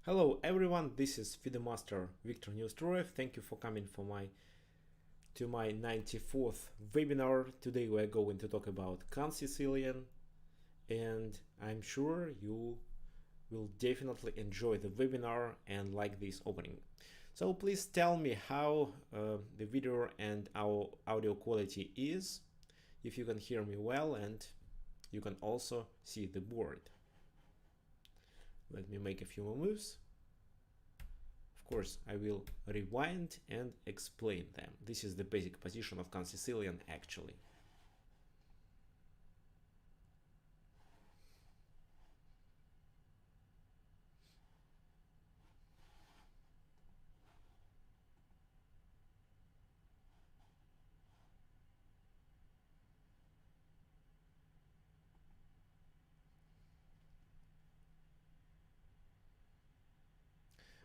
Hello everyone, this is FIDE Master Viktor Neustroyev. Thank you for coming to my 94th webinar. Today we are going to talk about Kan Sicilian, and I'm sure you will definitely enjoy the webinar and like this opening. So please tell me how the video and our audio quality is, if you can hear me well and you can also see the board. Let me make a few more moves. Of course, I will rewind and explain them. This is the basic position of Kan Sicilian actually.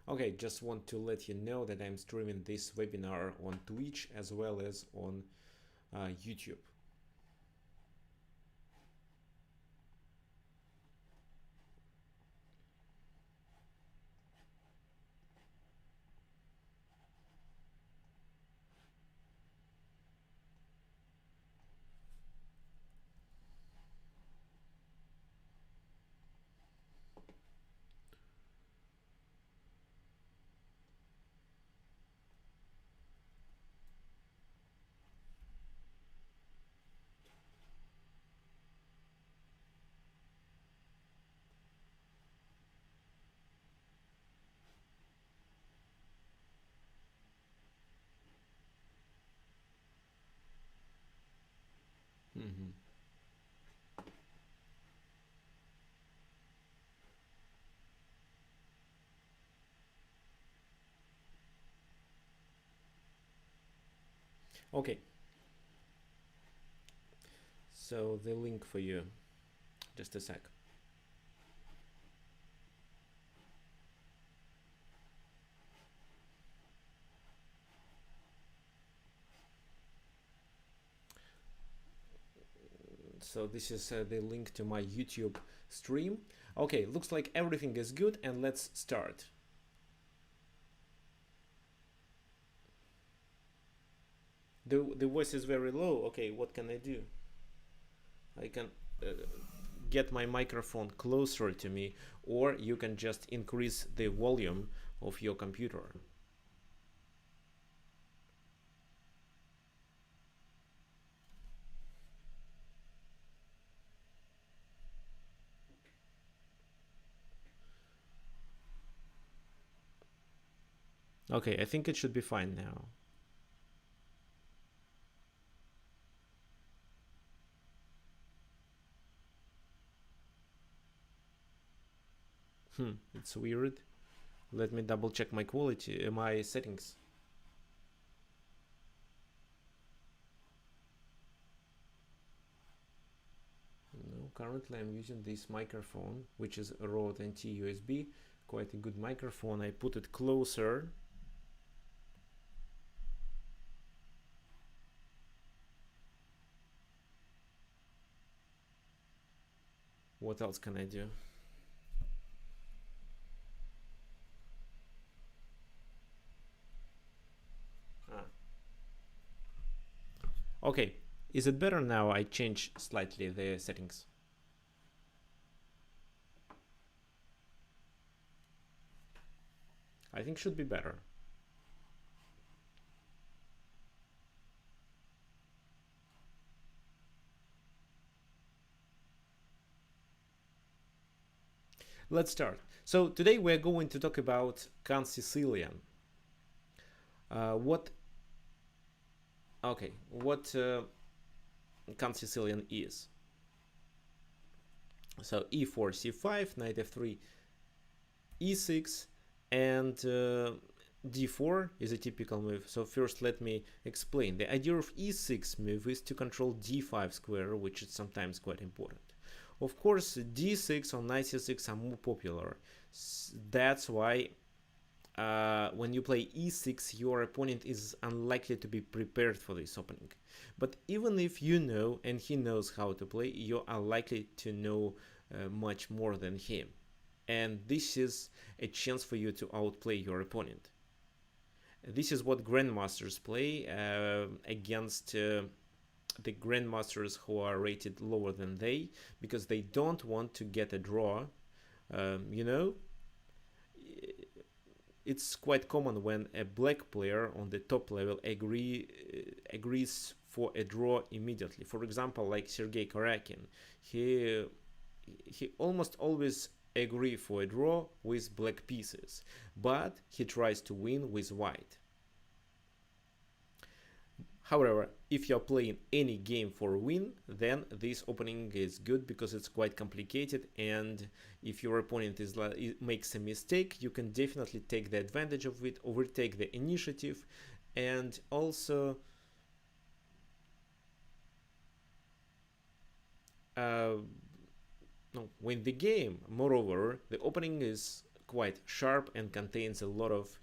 Okay, just want to let you know that I'm streaming this webinar on Twitch as well as on YouTube. Mm-hmm. Okay, so the link for you, just a sec. So this is the link to my YouTube stream. Okay, looks like everything is good, and let's start. The voice is very low. Okay, what can I do? I can get my microphone closer to me, or you can just increase the volume of your computer. Okay, I think it should be fine now. It's weird. Let me double check my quality, my settings. No, currently I'm using this microphone, which is a Rode NT USB, quite a good microphone. I put it closer. What else can I do? Okay, is it better now? I change slightly the settings. I think should be better. Let's start. So today we're going to talk about Kan Sicilian. What Kan Sicilian is. So e4, c5, knight f3, e6, and d4 is a typical move. So first let me explain. The idea of e6 move is to control d5 square, which is sometimes quite important. Of course, d6 or knight c6 are more popular. That's why when you play e6, your opponent is unlikely to be prepared for this opening. But even if you know and he knows how to play, you are likely to know much more than him. and this is a chance for you to outplay your opponent. This is what grandmasters play against the grandmasters who are rated lower than they, because they don't want to get a draw. You know, it's quite common when a black player on the top level agrees for a draw immediately. For example, like Sergei Caro-Kann, he almost always agree for a draw with black pieces, but he tries to win with white. However, if you're playing any game for a win, then this opening is good because it's quite complicated, and if your opponent makes a mistake, you can definitely take the advantage of it, overtake the initiative, and also win the game. Moreover, the opening is quite sharp and contains a lot of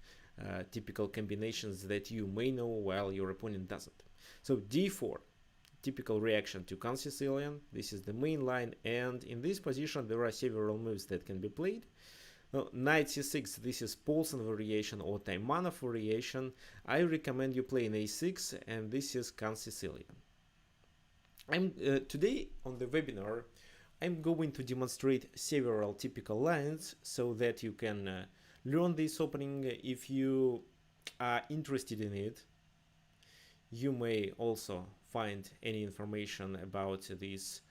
typical combinations that you may know while your opponent doesn't. So d4, typical reaction to Kan Sicilian. This is the main line, and in this position there are several moves that can be played. Knight c6, this is Paulsen variation or Taimanov variation. I recommend you play in a6, and this is Kan Sicilian. Today on the webinar I'm going to demonstrate several typical lines so that you can learn this opening. If you are interested in it, you may also find any information about this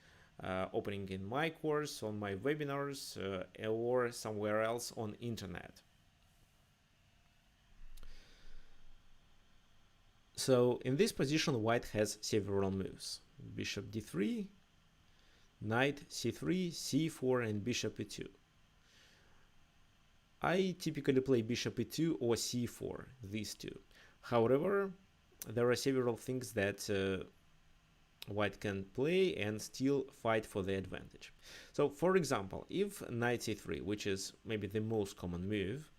opening in my course, on my webinars, or somewhere else on internet. So in this position, white has several moves: bishop d3, knight c3, c4, and bishop e2. I typically play bishop e2 or c4, these two. However, there are several things that white can play and still fight for the advantage. So, for example, if knight c3, which is maybe the most common move,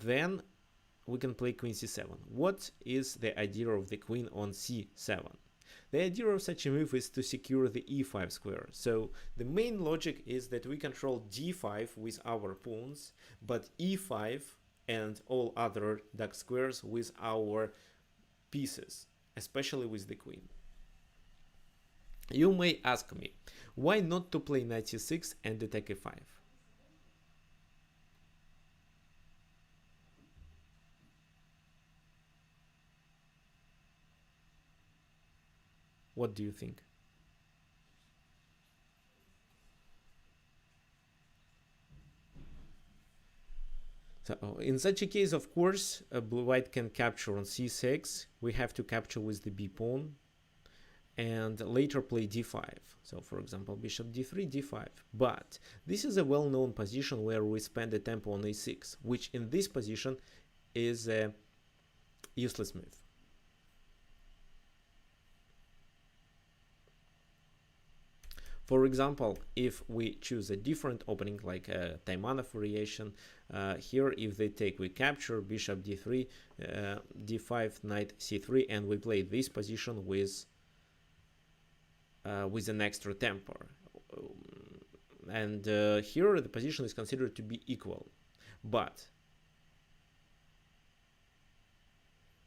then we can play queen c7. What is the idea of the queen on c7? The idea of such a move is to secure the e5 square. So the main logic is that we control d5 with our pawns, but e5 and all other dark squares with our pieces, especially with the queen. You may ask me, why not to play knight c6 and attack e5? What do you think? So in such a case, of course, white can capture on c6. We have to capture with the b pawn and later play d5. So for example, bishop d3, d5. But this is a well-known position where we spend a tempo on a6, which in this position is a useless move. For example, if we choose a different opening like a Taimanov variation, here if they take, we capture bishop d3, d5, knight c3, and we play this position with an extra tempo. And here the position is considered to be equal, but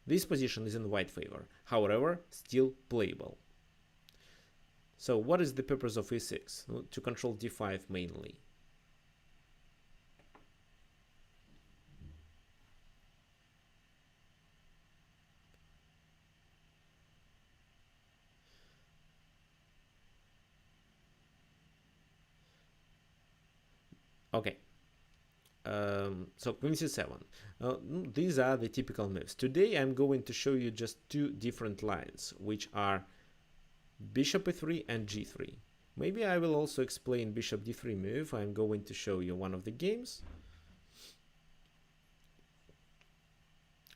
this position is in white favor, however, still playable. So what is the purpose of e6? To control d5 mainly. Okay. So queen c7. These are the typical moves. Today I'm going to show you just two different lines, which are bishop e3 and g3. Maybe I will also explain bishop d3 move. I'm going to show you one of the games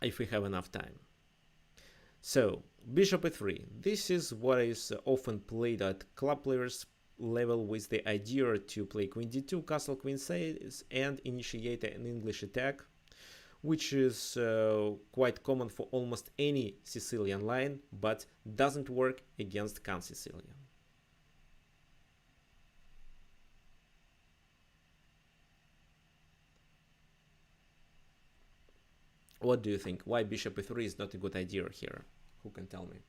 if we have enough time. So bishop e3, this is what is often played at club players level with the idea to play queen d2, castle queen c8, and initiate an English attack, which is quite common for almost any Sicilian line, but doesn't work against Kan Sicilian. What do you think? Why bishop e3 is not a good idea here? Who can tell me?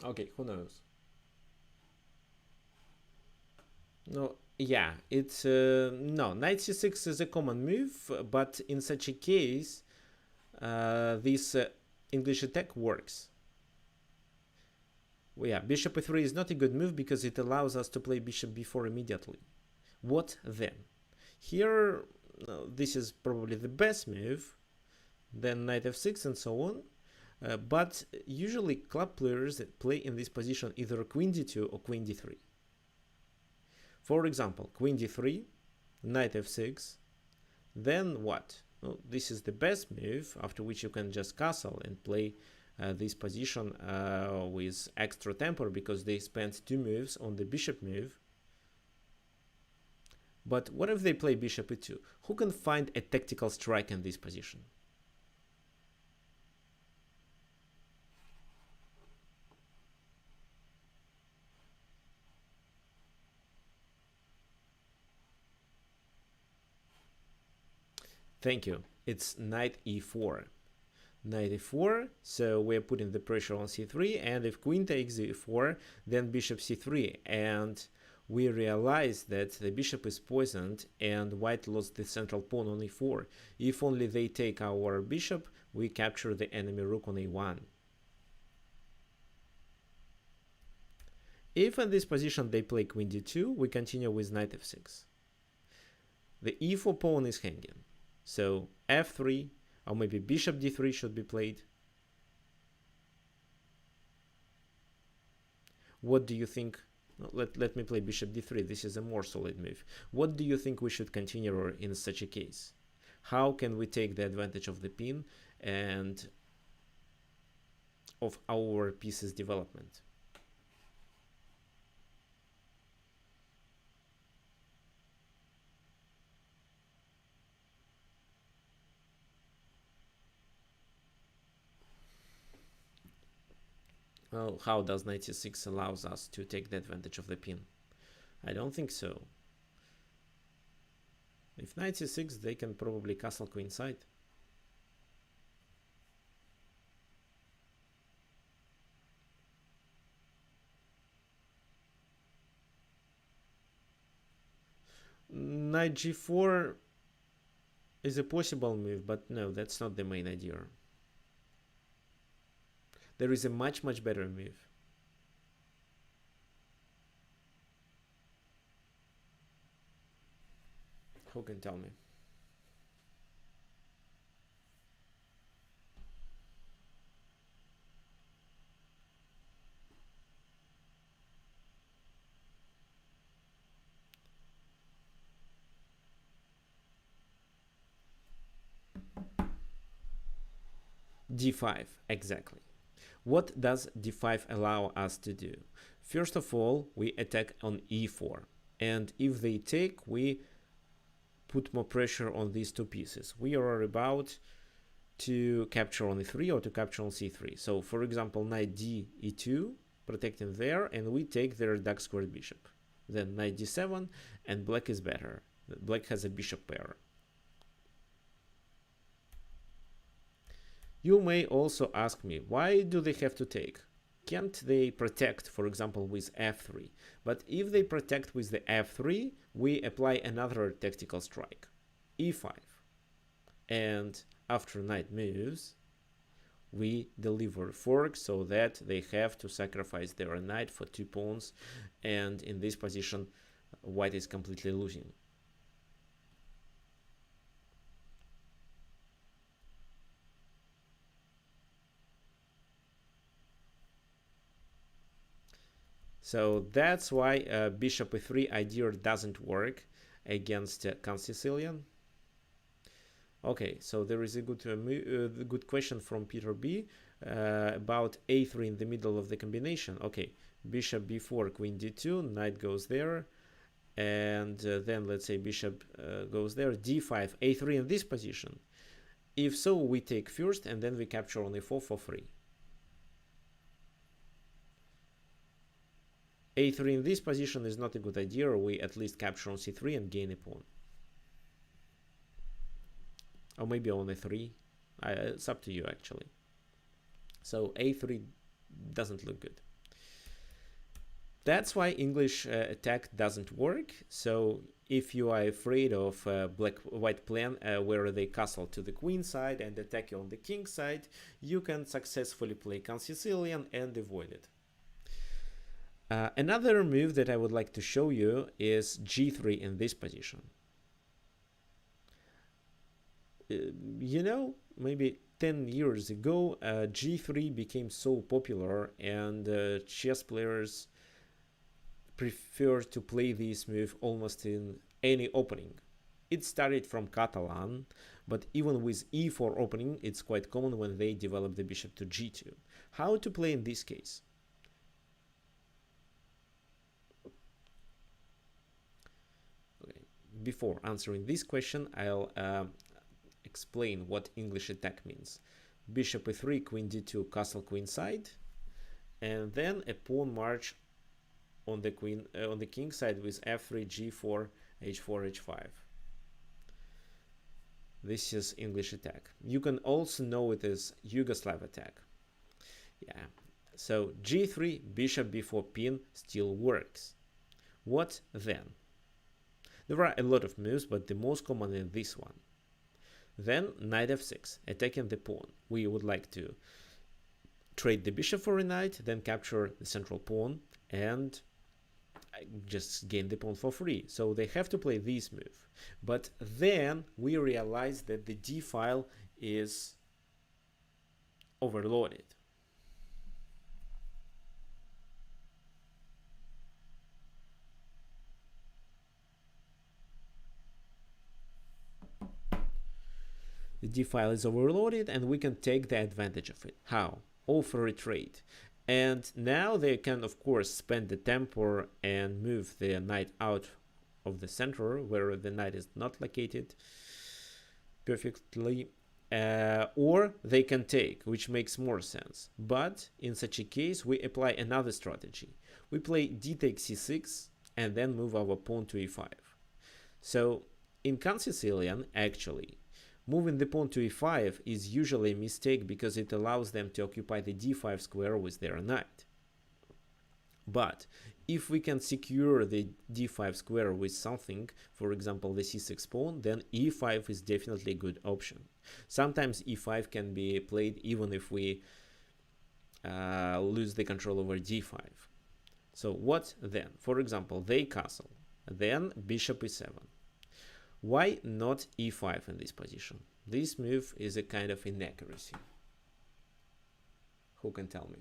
Okay, who knows? No, yeah, it's no, knight c6 is a common move, but in such a case, this English attack works. Well, yeah, bishop e3 is not a good move because it allows us to play bishop b4 immediately. What then? Here, this is probably the best move, then knight f6 and so on. But usually club players play in this position either queen d2 or queen d3. For example, queen d3, knight f6, then what? Well, this is the best move, after which you can just castle and play this position with extra tempo because they spent 2 moves on the bishop move. But what if they play bishop e2? Who can find a tactical strike in this position? Thank you. It's knight e4. Knight e4, so we're putting the pressure on c3, and if queen takes e4, then bishop c3, and we realize that the bishop is poisoned and white lost the central pawn on e4. If only they take our bishop, we capture the enemy rook on a1. If in this position they play queen d2, we continue with knight f6. The e4 pawn is hanging. So f3, or maybe bishop d3 should be played. What do you think? Let me play bishop d3. This is a more solid move. What do you think we should continue in such a case? How can we take the advantage of the pin and of our piece's development? Well, how does knight c6 allows us to take the advantage of the pin? I don't think so. If knight c6, they can probably castle queenside. Knight g4 is a possible move, but no, that's not the main idea. There is a much better move. Who can tell me? d5, exactly. What does d5 allow us to do? First of all, we attack on e4. And if they take, we put more pressure on these two pieces. We are about to capture on e3 or to capture on c3. So, for example, knight d, e2, protecting there, and we take their dark squared bishop. Then knight d7, and black is better. Black has a bishop pair. You may also ask me, why do they have to take? can't they protect, for example, with f3? But if they protect with the f3, we apply another tactical strike, e5. And after knight moves, we deliver fork so that they have to sacrifice their knight for 2 pawns, and in this position white is completely losing. So that's why bishop e3 idea doesn't work against Kan Sicilian. Okay, so there is a good question from Peter B about a3 in the middle of the combination. Okay, bishop b4, queen d2, knight goes there, and then let's say bishop goes there, d5, a3 in this position. If so, we take first, and then we capture on e4 for free. a3 in this position is not a good idea, or we at least capture on c3 and gain a pawn. Or maybe on a3. It's up to you, actually. So a3 doesn't look good. That's why English attack doesn't work. So if you are afraid of black-white plan where they castle to the queen side and attack you on the king side, you can successfully play Kan Sicilian and avoid it. Another move that I would like to show you is g3 in this position. You know, maybe 10 years ago, g3 became so popular, and chess players prefer to play this move almost in any opening. It started from Catalan, but even with e4 opening, it's quite common when they develop the bishop to g2. How to play in this case? Okay. Before answering this question, I'll explain what English attack means. Bishop e3, queen d2, castle queen side, and then a pawn march on the king side with f3, g4, h4, h5. This is English attack. You can also know it as Yugoslav attack. Yeah. So g3, bishop b4 pin still works. What then? There are a lot of moves, but the most common is this one. Then knight f6, attacking the pawn. We would like to trade the bishop for a knight, then capture the central pawn and just gain the pawn for free. So they have to play this move. But then we realize that the d file is overloaded. The d file is overloaded, and we can take the advantage of it. How? Offer a trade. And now they can, of course, spend the tempo and move the knight out of the center where the knight is not located perfectly, or they can take, which makes more sense. But in such a case, we apply another strategy. We play d takes c6 and then move our pawn to e5. So in Kan Sicilian, actually, moving the pawn to e5 is usually a mistake because it allows them to occupy the d5 square with their knight. But if we can secure the d5 square with something, for example the c6 pawn, then e5 is definitely a good option. Sometimes e5 can be played even if we lose the control over d5. So what then? For example, they castle, then bishop e7. Why not e5 in this position? This move is a kind of inaccuracy. Who can tell me?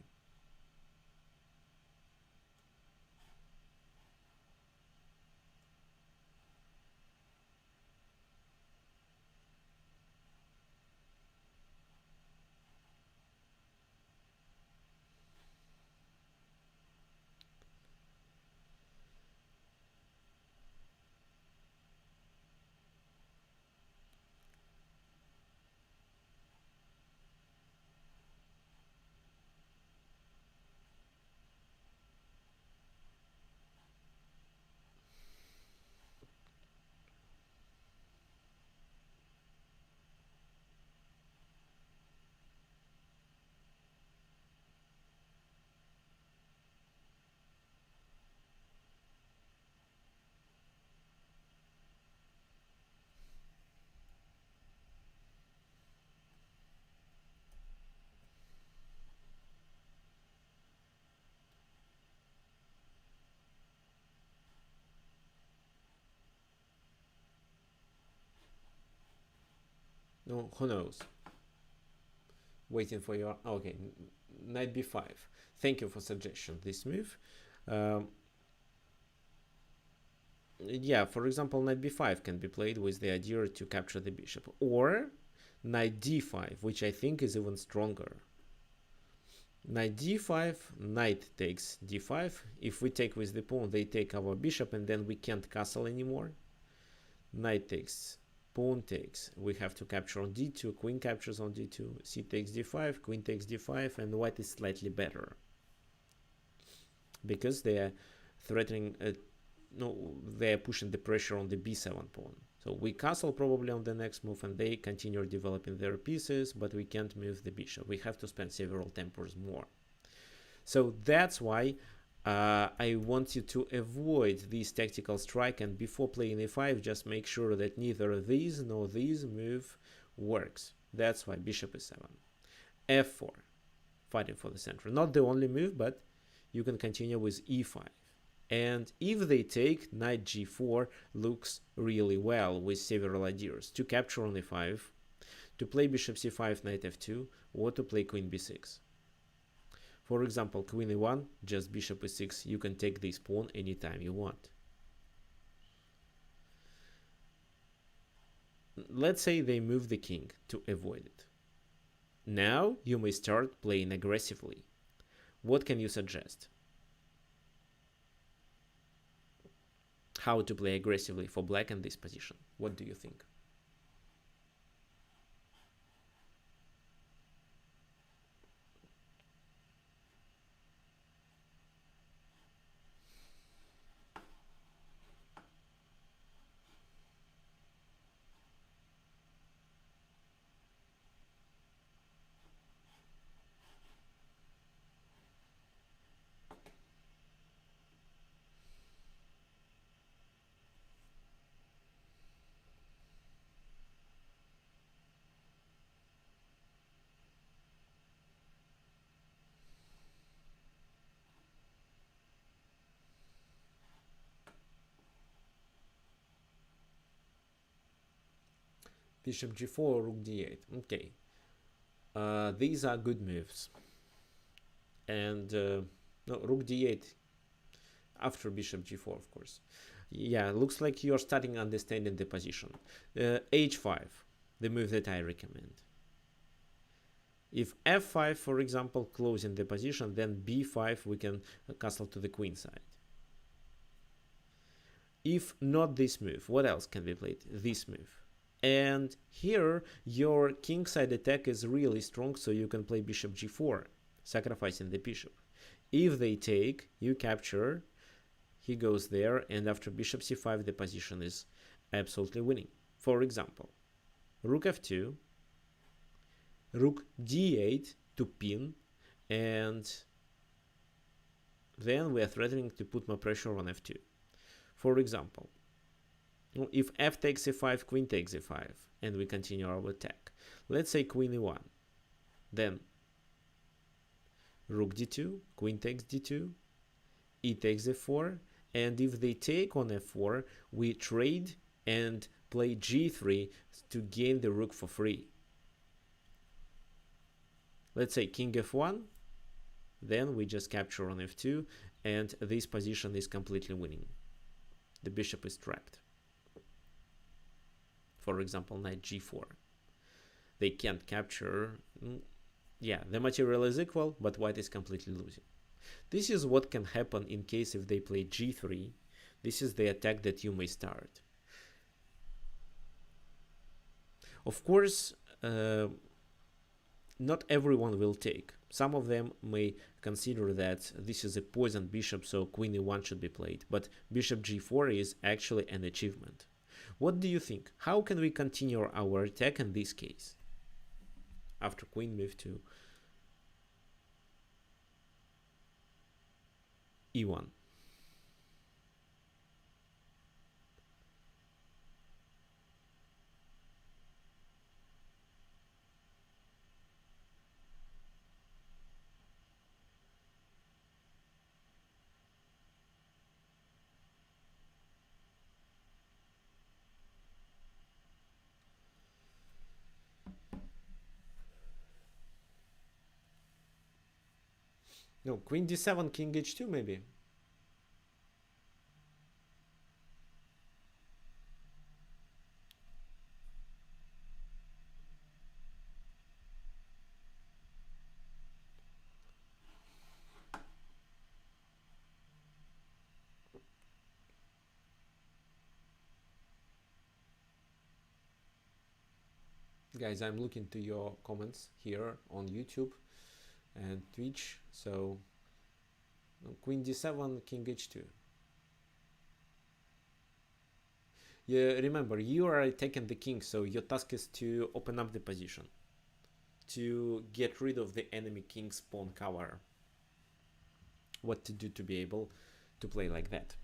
No, who knows? Waiting for your... Okay, knight b5. Thank you for suggestion, this move. Yeah, for example, knight b5 can be played with the idea to capture the bishop. Or knight d5, which I think is even stronger. Knight d5, knight takes d5. If we take with the pawn, they take our bishop, and then we can't castle anymore. Knight takes, pawn takes. We have to capture on d2, queen captures on d2, c takes d5, queen takes d5, and white is slightly better. Because they are threatening, no, they are pushing the pressure on the b7 pawn. So we castle probably on the next move, and they continue developing their pieces, but we can't move the bishop. We have to spend several tempos more. So that's why I want you to avoid this tactical strike, and before playing a5, just make sure that neither this nor this move works. That's why bishop e7. f4, fighting for the center. Not the only move, but you can continue with e5. And if they take, knight g4 looks really well with several ideas. To capture on e5, to play bishop c5, knight f2, or to play queen b6. For example, queen e1, just bishop e6, you can take this pawn anytime you want. Let's say they move the king to avoid it. Now you may start playing aggressively. What can you suggest? How to play aggressively for black in this position? What do you think? Bishop g4, rook d8. Okay. These are good moves. And no, rook d8 after bishop g4, of course. Yeah, looks like you're starting understanding the position. h5, the move that I recommend. If f5, for example, closing the position, then b5 we can castle to the queen side. If not this move, what else can be played? This move. And here your kingside attack is really strong, so you can play bishop g4, sacrificing the bishop. If they take, you capture, he goes there, and after bishop c5 the position is absolutely winning. For example, rook f2, rook d8 to pin, and then we are threatening to put more pressure on f2. For example, if f takes e5, queen takes e5, and we continue our attack. Let's say queen e1, then rook d2, queen takes d2, e takes f4, and if they take on f4, we trade and play g3 to gain the rook for free. Let's say king f1, then we just capture on f2, and this position is completely winning. The bishop is trapped. For example, knight g4. They can't capture. Yeah, the material is equal, but white is completely losing. This is what can happen in case if they play g3. This is the attack that you may start. Of course, not everyone will take. Some of them may consider that this is a poisoned bishop, so queen e1 should be played. But bishop g4 is actually an achievement. What do you think? How can we continue our attack in this case? After queen move to e1. No, queen d7, king h2 maybe. Guys, I'm looking to your comments here on YouTube and Twitch. So queen d7, king h2. Yeah, remember, you are taking the king, so your task is to open up the position, to get rid of the enemy king's pawn cover. What to do to be able to play like that.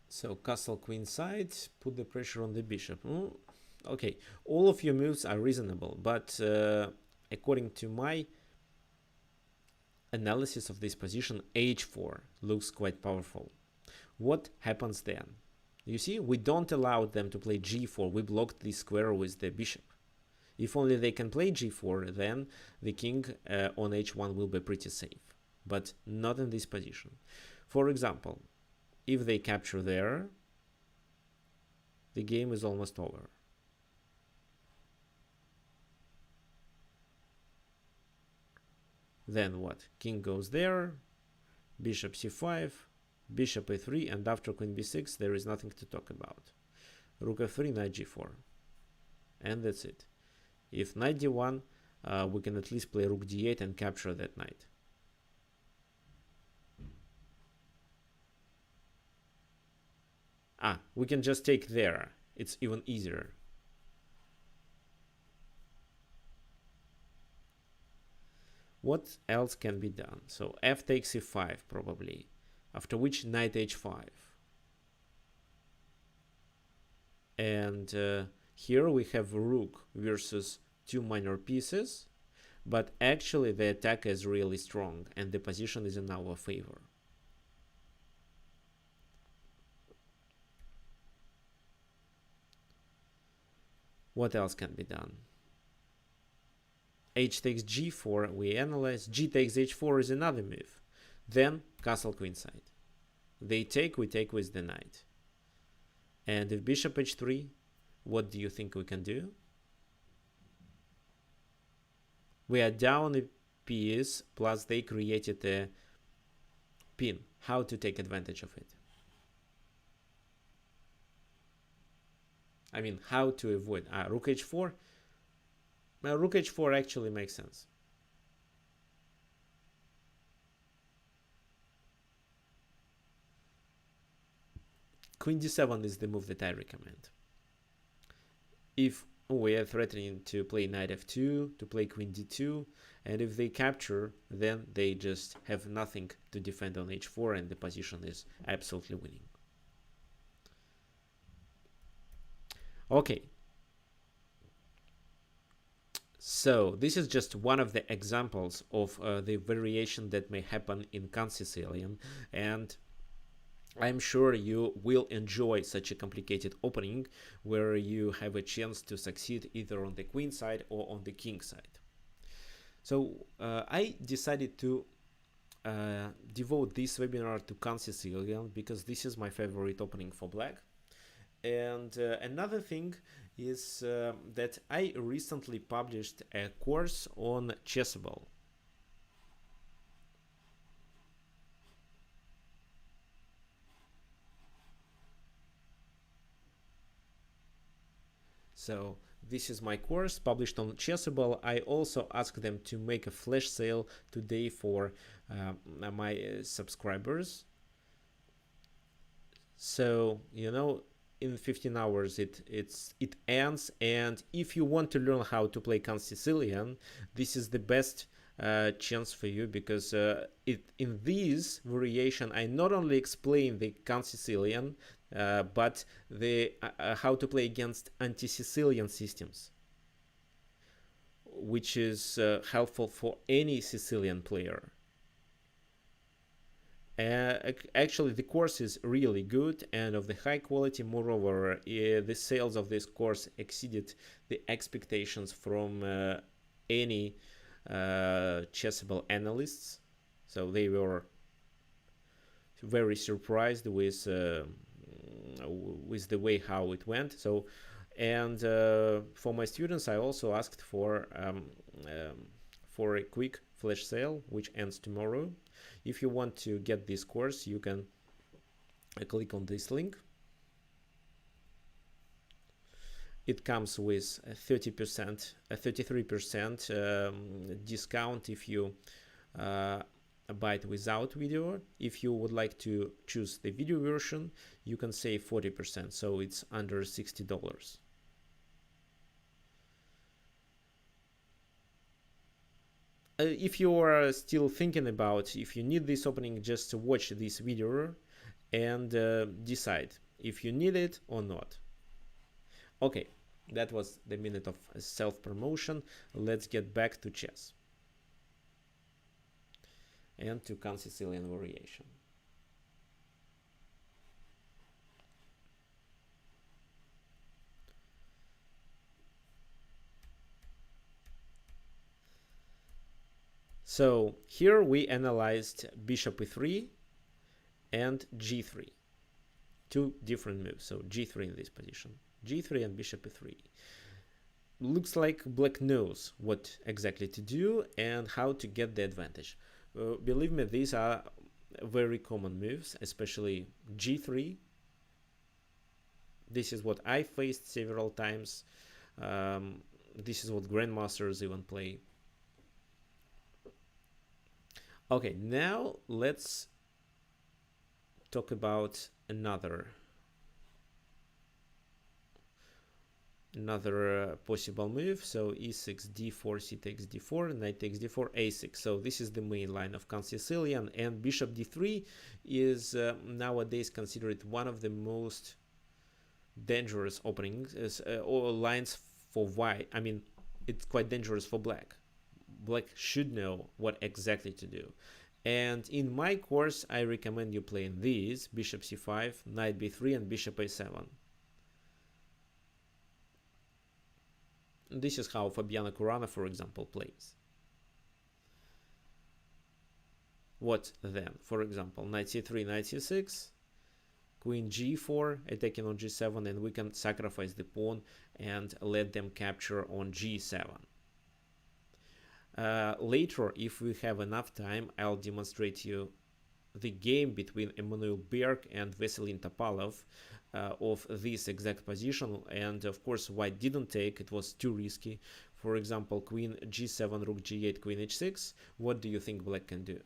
So castle queen side, put the pressure on the bishop. Okay, all of your moves are reasonable, but according to my analysis of this position, h4 looks quite powerful. What happens then? You see, we don't allow them to play g4. We blocked the square with the bishop. If only they can play g4, then the king on h1 will be pretty safe, but not in this position. For example, if they capture there, the game is almost over. Then what? King goes there, bishop c5, bishop a3, and after queen b6 there is nothing to talk about. Rook f3, knight g4, and that's it. If knight d1, we can at least play rook d8 and capture that knight. We can just take there. It's even easier. What else can be done? So f takes e5 probably, after which knight h5. And here we have rook versus two minor pieces, but actually the attack is really strong and the position is in our favor. What else can be done? H takes g4, we analyze. G takes h4 is another move. Then castle queenside. They take, we take with the knight. And if bishop h3, what do you think we can do? We are down a piece, plus they created a pin. How to take advantage of it? I mean, how to avoid rook h4? Rook h4 actually makes sense. Queen d7 is the move that I recommend. If we are threatening to play knight f2, to play queen d2, and if they capture, then they just have nothing to defend on h4 and the position is absolutely winning. Okay, so this is just one of the examples of the variation that may happen in Kan Sicilian, and I'm sure you will enjoy such a complicated opening where you have a chance to succeed either on the queen side or on the king side. So I decided to devote this webinar to Kan Sicilian because this is my favorite opening for black. And another thing is that I recently published a course on chessable. So this is my course published on Chessable. I also asked them to make a flash sale today for my subscribers. So, you know, in 15 hours it ends, and if you want to learn how to play Kan Sicilian, this is the best chance for you, because in this variation I not only explain the Kan Sicilian but the how to play against anti-Sicilian systems. which is helpful for any Sicilian player. Actually, the course is really good and of the high quality. Moreover, the sales of this course exceeded the expectations from any chessable analysts, so they were very surprised with the way how it went. So, and for my students, I also asked for a quick flash sale which ends tomorrow. If you want to get this course, you can click on this link. It comes with a 30%, a 33% discount if you buy it without video. If you would like to choose the video version, you can save 40%, so it's under $60. If you are still thinking about if you need this opening, just watch this video and decide if you need it or not. Okay, that was the minute of self-promotion. Let's get back to chess and to Kan Sicilian variation. So here we analyzed bishop e3 and g3, two different moves. So g3 in this position, g3 and bishop e3. Looks like black knows what exactly to do and how to get the advantage. Believe me, these are very common moves, especially g3. This is what I faced several times. This is what grandmasters even play. Okay, now let's talk about another possible move. So e6, d4, c takes d4, knight takes d4, a6. So this is the main line of Kan Sicilian, and bishop d3 is nowadays considered one of the most dangerous openings or lines for white. I mean, it's quite dangerous for black. Black should know what exactly to do. And in my course, I recommend you playing these: bishop c5, knight b3, and bishop a7. This is how Fabiano Caruana, for example, plays. What then? For example, knight c3, knight c6, queen g4, attacking on g7, and we can sacrifice the pawn and let them capture on g7. Later, if we have enough time, I'll demonstrate you the game between Emanuel Berg and Vasilin Topalov of this exact position. And of course, white didn't take, it was too risky. For example, queen g7, rook g8, queen h6. What do you think black can do?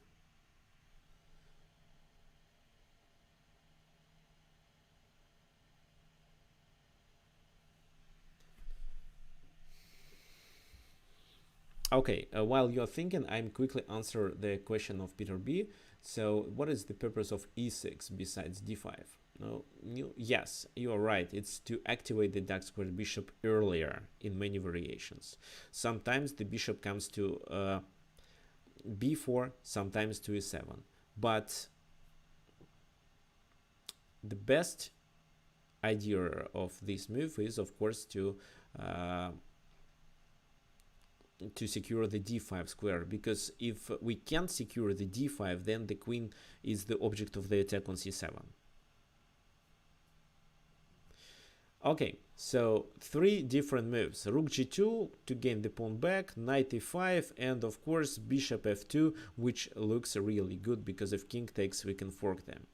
Okay, while you're thinking, I'm quickly answer the question of Peter B. So what is the purpose of e6 besides d5? No, yes, you are right. It's to activate the dark square bishop earlier in many variations. Sometimes the bishop comes to b4, sometimes to e7. But the best idea of this move is, of course, to secure the d5 square, because if we can't secure the d5, then the queen is the object of the attack on c7. Okay, so three different moves: rook g2 to gain the pawn back, knight e5, and of course bishop f2, which looks really good because if king takes, we can fork them.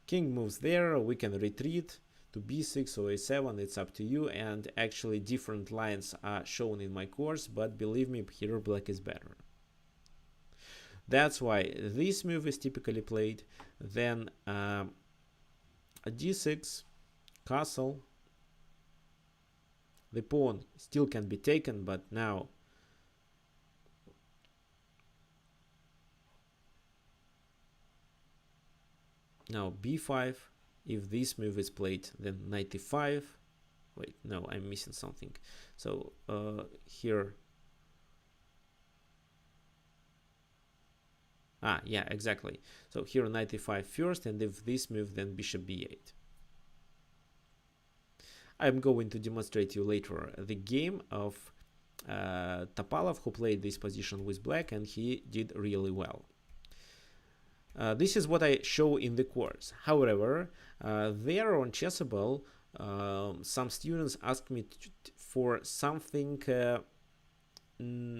King moves there, we can retreat to b6 or a7, it's up to you, and actually different lines are shown in my course, but believe me, here black is better. That's why this move is typically played. Then a d6, castle. The pawn still can be taken, but now b5. If this move is played, then knight e5. Wait, no, I'm missing something. So here Yeah, exactly. So here knight e5 first, and if this move, then bishop b8. I'm going to demonstrate you later the game of Topalov, who played this position with black, and he did really well. This is what I show in the course. However, there on Chessable, some students asked me for something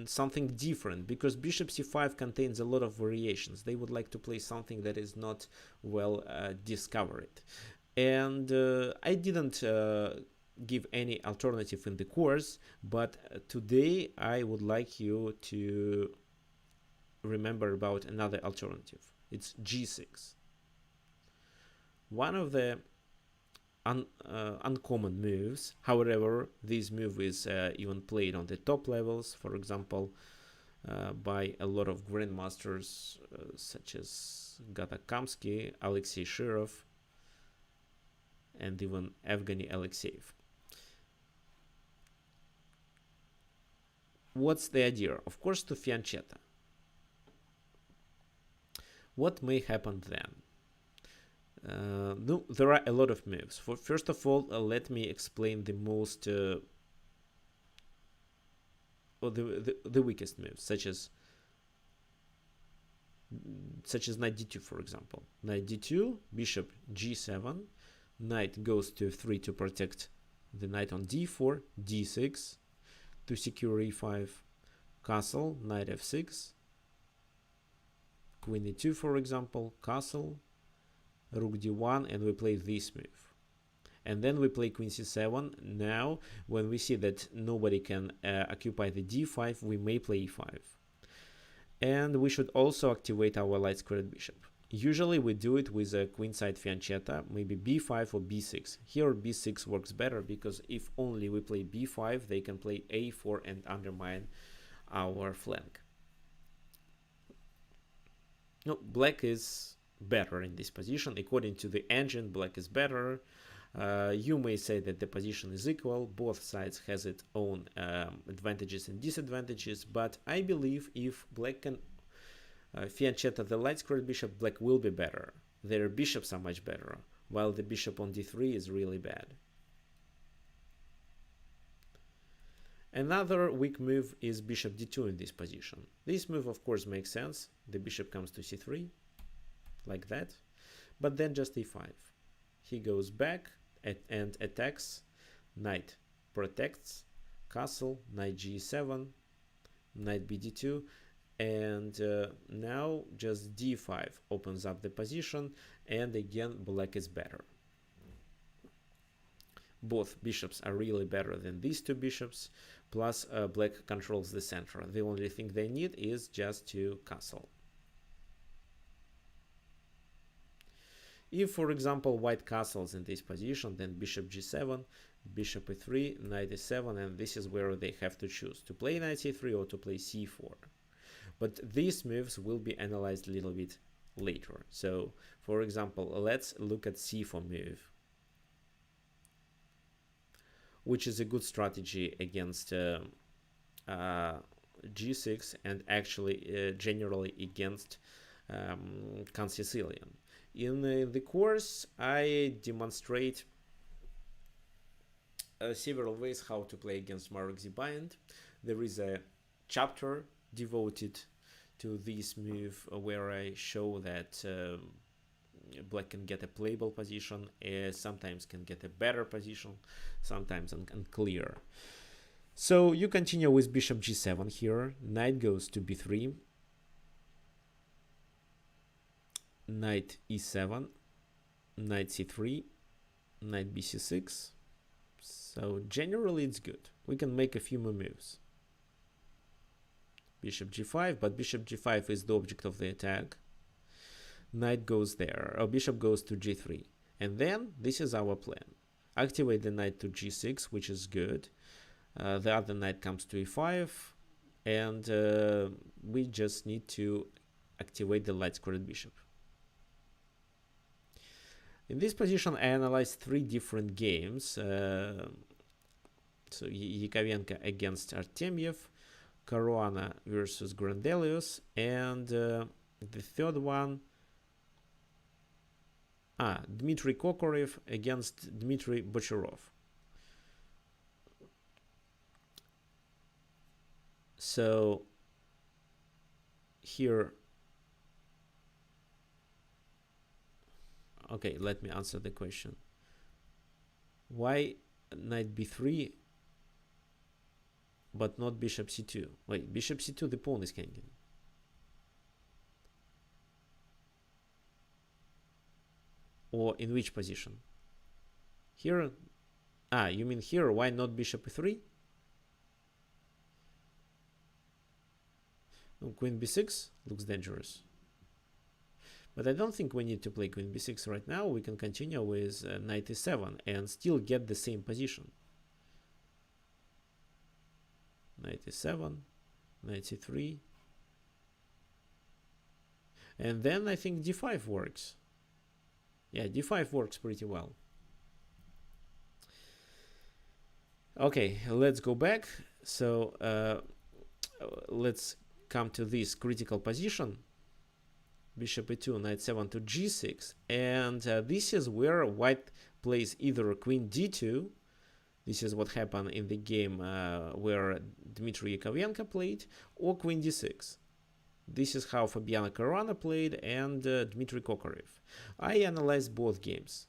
something different, because bishop c5 contains a lot of variations. They would like to play something that is not well discovered, and I didn't give any alternative in the course, but today I would like you to remember about another alternative. It's g6. One of the uncommon moves. However, this move is even played on the top levels, for example, by a lot of grandmasters such as Gata Kamsky, Alexei Shirov, and even Evgeny Alexeyev. What's the idea? Of course, to fiancetta. What may happen then? No, there are a lot of moves. First of all, let me explain the most or the weakest moves, such as knight d2, for example. Knight d2, bishop g7, knight goes to f3 to protect the knight on d4, d6 to secure e5, castle, knight f6, queen e2, for example, castle, rook d1, and we play this move. And then we play queen c7. Now, when we see that nobody can occupy the d5, we may play e5. And we should also activate our light squared bishop. Usually we do it with a queenside fiancetta, maybe b5 or b6. Here b6 works better, because if only we play b5, they can play a4 and undermine our flank. No, black is better in this position. According to the engine, black is better. You may say that the position is equal. Both sides has its own advantages and disadvantages, but I believe if black can fiancetta the light squared bishop, black will be better. Their bishops are much better, while the bishop on d3 is really bad. Another weak move is bishop d2 in this position. This move, of course, makes sense. The bishop comes to c3, like that, but then just e5. He goes back and attacks, knight protects, castle, knight g7, knight bd2, and now just d5 opens up the position, and again black is better. Both bishops are really better than these two bishops, plus black controls the center. The only thing they need is just to castle. If, for example, white castles in this position, then bishop g7, bishop e3, knight e7, and this is where they have to choose to play knight c3 or to play c4. But these moves will be analyzed a little bit later. So, for example, let's look at c4 move, which is a good strategy against g6 and actually generally against Kan Sicilian. In the course, I demonstrate several ways how to play against Marek Zibayant. There is a chapter devoted to this move where I show that black can get a playable position, sometimes can get a better position, sometimes unclear. So you continue with bishop g7 here, knight goes to b3, knight e7, knight c3, knight bc6. So generally it's good. We can make a few more moves. Bishop g5, but bishop g5 is the object of the attack. Knight goes there, or bishop goes to g3. And then this is our plan. Activate the knight to g6, which is good. The other knight comes to e5, and we just need to activate the light squared bishop. In this position, I analyzed 3 different games. So Yakovenko against Artemyev, Caruana versus Grandelius, and The third one, Dmitry Kokorev against Dmitry Bocharov. So here, okay, let me answer the question. Why knight b3 but not bishop c2? Wait, bishop c2, the pawn is hanging. Or in which position? Here? You mean here? Why not bishop e3? Queen b6 looks dangerous. But I don't think we need to play queen b6 right now. We can continue with knight e7 and still get the same position. Knight e7, knight c3. And then I think d5 works. Yeah, d5 works pretty well. Okay, let's go back. So let's come to this critical position. Bishop e2, knight 7 to g6. And this is where white plays either queen d2. This is what happened in the game where Dmitry Yakovenko played, or queen d6. This is how Fabiano Caruana played and Dmitry Kokorev. I analyzed both games.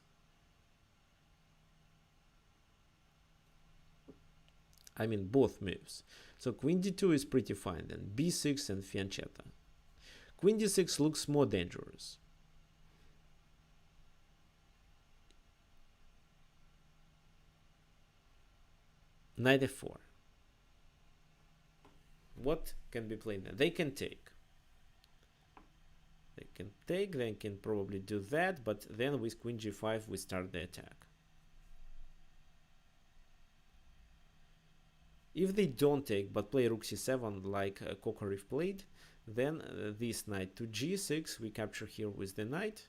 I mean both moves. So queen d2 is pretty fine, then b6 and fiancetta. Queen d6 looks more dangerous. Knight f4. What can be played now? They can take. They can probably do that, but then with queen g5 we start the attack. If they don't take but play rook c7 like Kokorev played, then this knight to g6 we capture here with the knight.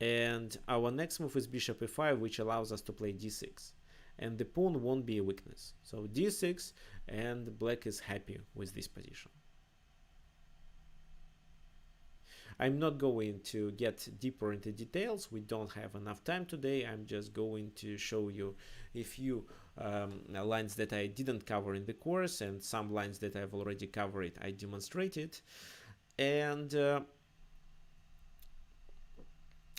And our next move is bishop e5, which allows us to play d6. And the pawn won't be a weakness. So d6, and black is happy with this position. I'm not going to get deeper into details. We don't have enough time today. I'm just going to show you a few lines that I didn't cover in the course, and some lines that I've already covered I demonstrated. And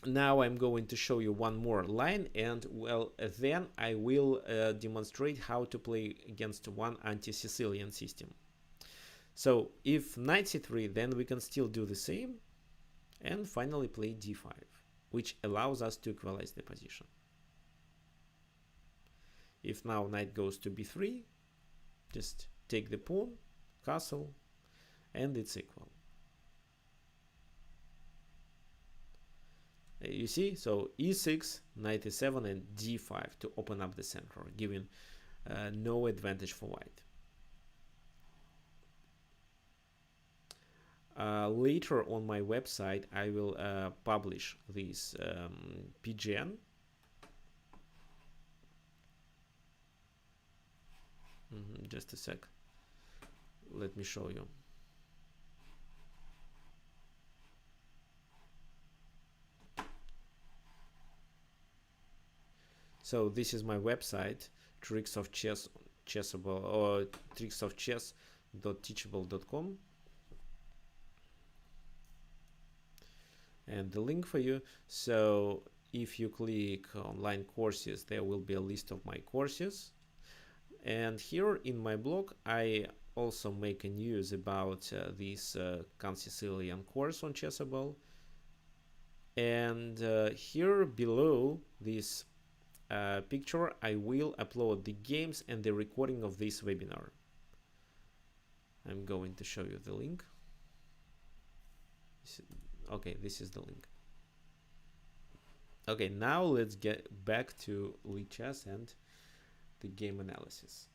now I'm going to show you one more line, and well, then I will demonstrate how to play against one anti-Sicilian system. So if knight c3, then we can still do the same, and finally play d5, which allows us to equalize the position. If now knight goes to b3, just take the pawn, castle, and it's equal. You see, so e6, knight e7, and d5 to open up the center, giving no advantage for white. Later on my website, I will publish this PGN. Just a sec. Let me show you. So this is my website, tricks of chess, chessable, or tricksofchess.teachable.com. And the link for you. So if you click online courses, there will be a list of my courses. And here in my blog, I also make a news about this Kan Sicilian course on Chessable. And here below this picture, I will upload the games and the recording of this webinar. I'm going to show you the link. Okay, this is the link. Okay, now let's get back to Lichess and the game analysis.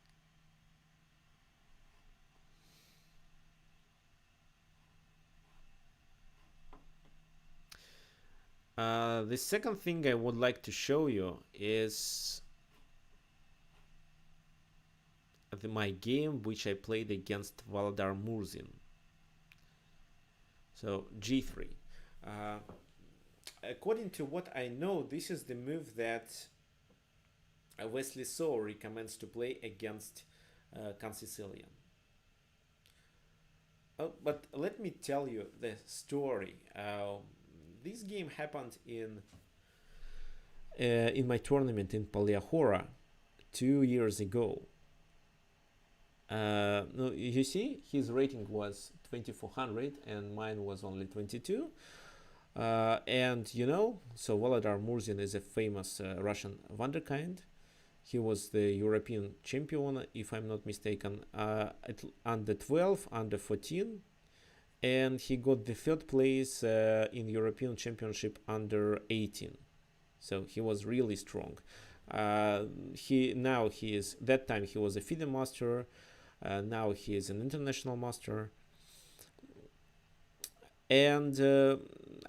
The second thing I would like to show you is my game which I played against Valdar Murzin. So g3. Uh, According to what I know, this is the move that Wesley So recommends to play against Kan Sicilian. But let me tell you the story. This game happened in my tournament in Paliahora 2 years ago. No, you see, his rating was 2400 and mine was only 22. And you know, so Volodar Murzin is a famous Russian wunderkind. He was the European champion, if I'm not mistaken, at under 12, under 14, and he got the third place in European Championship under 18. So he was really strong. He is that time he was a FIDE master. Now he is an international master. And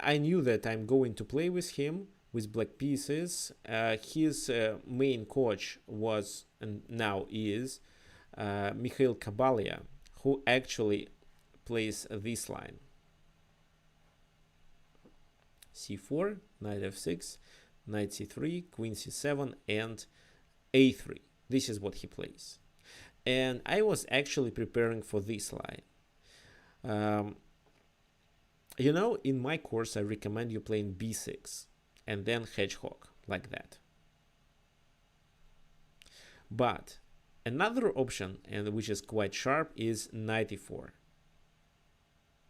I knew that I'm going to play with him with black pieces. His main coach was and now is Mikhail Kabalia, who actually plays this line: c4, knight f6, knight c3, queen c7, and a3. This is what he plays. And I was actually preparing for this line. You know, in my course, I recommend you playing b6 and then hedgehog, like that. But another option, and which is quite sharp, is knight e4.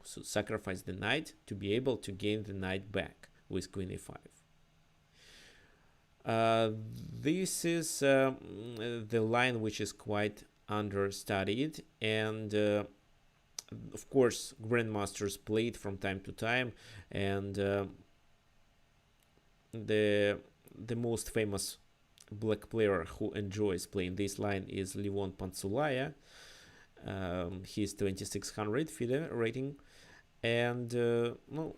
So sacrifice the knight to be able to gain the knight back with queen e5. This is the line which is quite understudied, and of course grandmasters play it from time to time, and the most famous black player who enjoys playing this line is Levon Pantsulaya. He's 2600 FIDE rating, and well,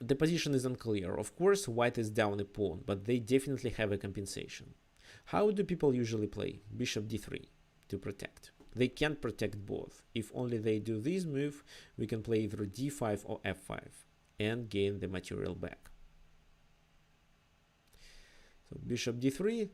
the position is unclear. Of course, white is down a pawn, but they definitely have a compensation. How do people usually play? Bishop d3 to protect. They can't protect both. If only they do this move, we can play either d5 or f5 and gain the material back. So bishop d3,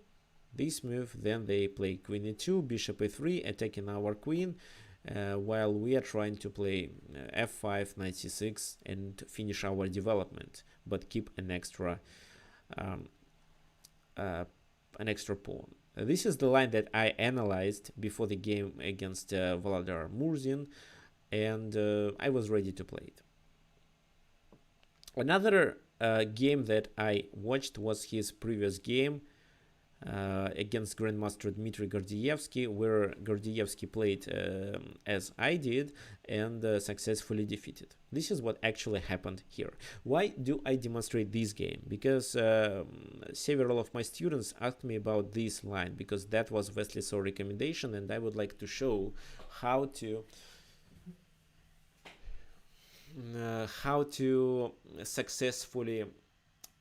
this move, then they play queen e2, bishop a3, attacking our queen, while we are trying to play f5, knight c6, and finish our development, but keep an extra pawn. This is the line that I analyzed before the game against Volodar Murzin, and I was ready to play it. Another game that I watched was his previous game against Grandmaster Dmitry Gordievsky, where Gordievsky played as I did and successfully defeated. This is what actually happened here. Why do I demonstrate this game? Because several of my students asked me about this line, because that was Wesley So recommendation, and I would like to show how to successfully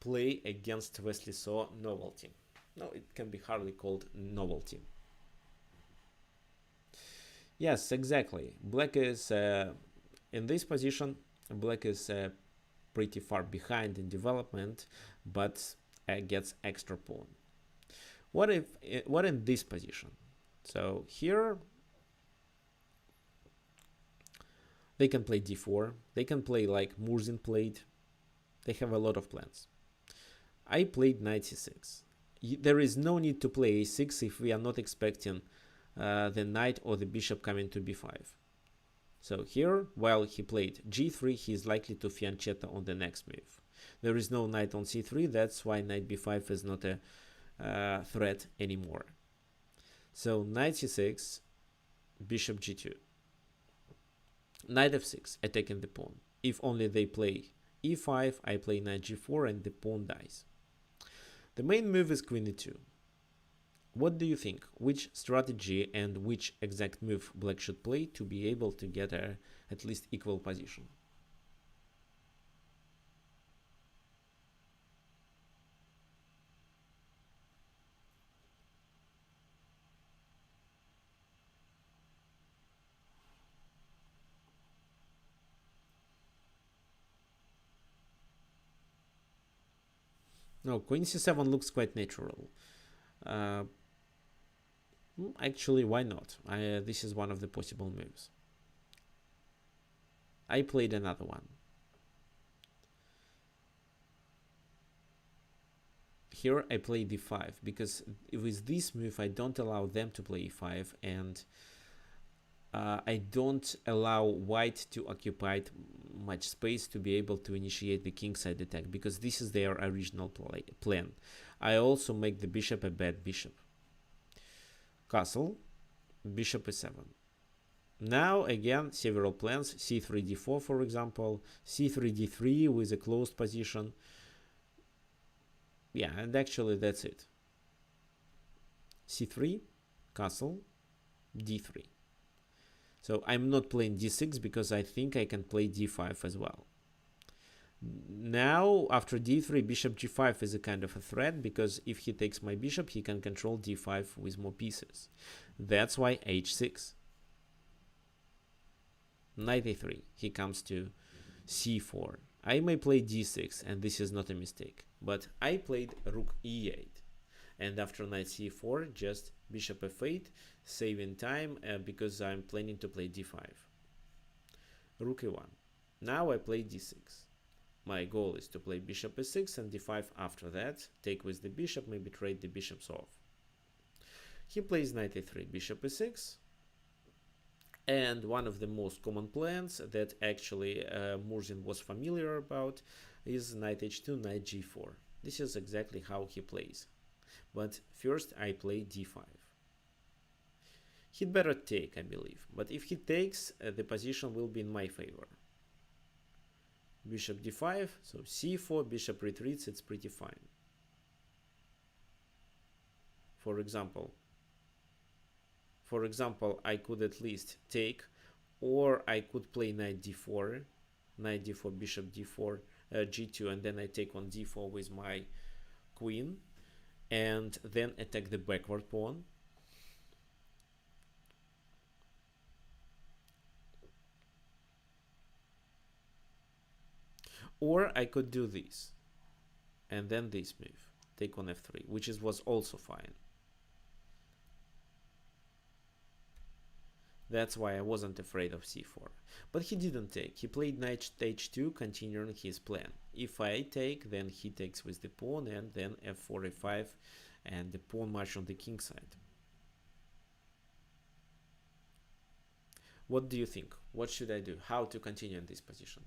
play against Wesley So novelty. No, it can be hardly called novelty. Yes, exactly. Black is in this position. Black is pretty far behind in development, but gets extra pawn. What in this position? So here they can play d4. They can play like Murzin played. They have a lot of plans. I played knight c6. There is no need to play a6 if we are not expecting the knight or the bishop coming to b5. So here, while he played g3, he is likely to fiancetta on the next move. There is no knight on c3, that's why knight b5 is not a threat anymore. So knight c6, bishop g2. Knight f6, attacking the pawn. If only they play e5, I play knight g4 and the pawn dies. The main move is queen e2. What do you think? Which strategy and which exact move black should play to be able to get at least equal position? No, queen c7 looks quite natural. Actually, why not? This is one of the possible moves. I played another one. Here I play d5 because with this move I don't allow them to play e5, and I don't allow white to occupy much space to be able to initiate the kingside attack, because this is their original plan. I also make the bishop a bad bishop. Castle, bishop e7. Now again several plans, c3 d4 for example, c3 d3 with a closed position. Yeah, and actually that's it. c3, castle, d3. So I'm not playing d6 because I think I can play d5 as well. Now after d3, bishop g5 is a kind of a threat, because if he takes my bishop he can control d5 with more pieces. That's why h6. Knight a3, he comes to c4. I may play d6 and this is not a mistake, but I played rook e8, and after knight c4 just bishop f8, saving time because I'm planning to play d5. Rook e1. Now I play d6. My goal is to play bishop e6 and d5 after that, take with the bishop, maybe trade the bishops off. He plays knight a3, bishop e6, and one of the most common plans that actually Murzin was familiar about is knight h2, knight g4. This is exactly how he plays. But first I play d5. He'd better take, I believe, but if he takes, the position will be in my favor. Bishop d5, so c4, bishop retreats, it's pretty fine. For example, I could at least take, or I could play knight d4, bishop d4, g2, and then I take on d4 with my queen, and then attack the backward pawn. Or I could do this, and then this move, take on f3, which was also fine. That's why I wasn't afraid of c4. But he didn't take. He played knight h2, continuing his plan. If I take, then he takes with the pawn, and then f4, f5, and the pawn march on the king side. What do you think? What should I do? How to continue in this position?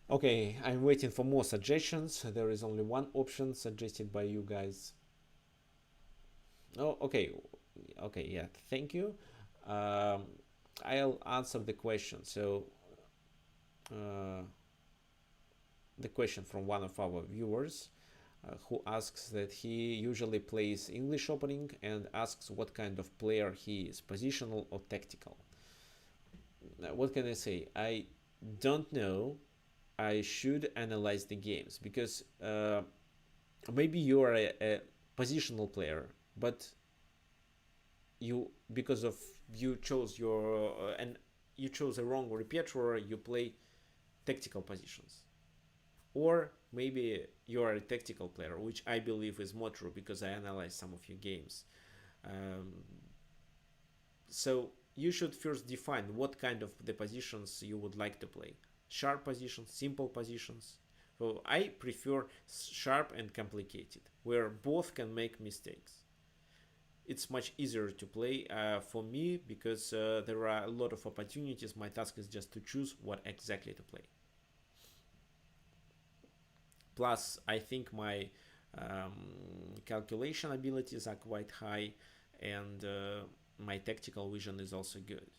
Okay, I'm waiting for more suggestions. There is only one option suggested by you guys. Oh, okay, yeah, thank you. I'll answer the question. So, the question from one of our viewers who asks that he usually plays English opening and asks what kind of player he is, positional or tactical. What can I say? I don't know. I should analyze the games, because maybe you are a positional player, but because of you chose a wrong repertoire, you play tactical positions. Or maybe you are a tactical player, which I believe is more true because I analyze some of your games. So you should first define what kind of the positions you would like to play. Sharp positions, simple positions. So I prefer sharp and complicated, where both can make mistakes. It's much easier to play for me, because there are a lot of opportunities. My task is just to choose what exactly to play. Plus, I think my calculation abilities are quite high, and my tactical vision is also good.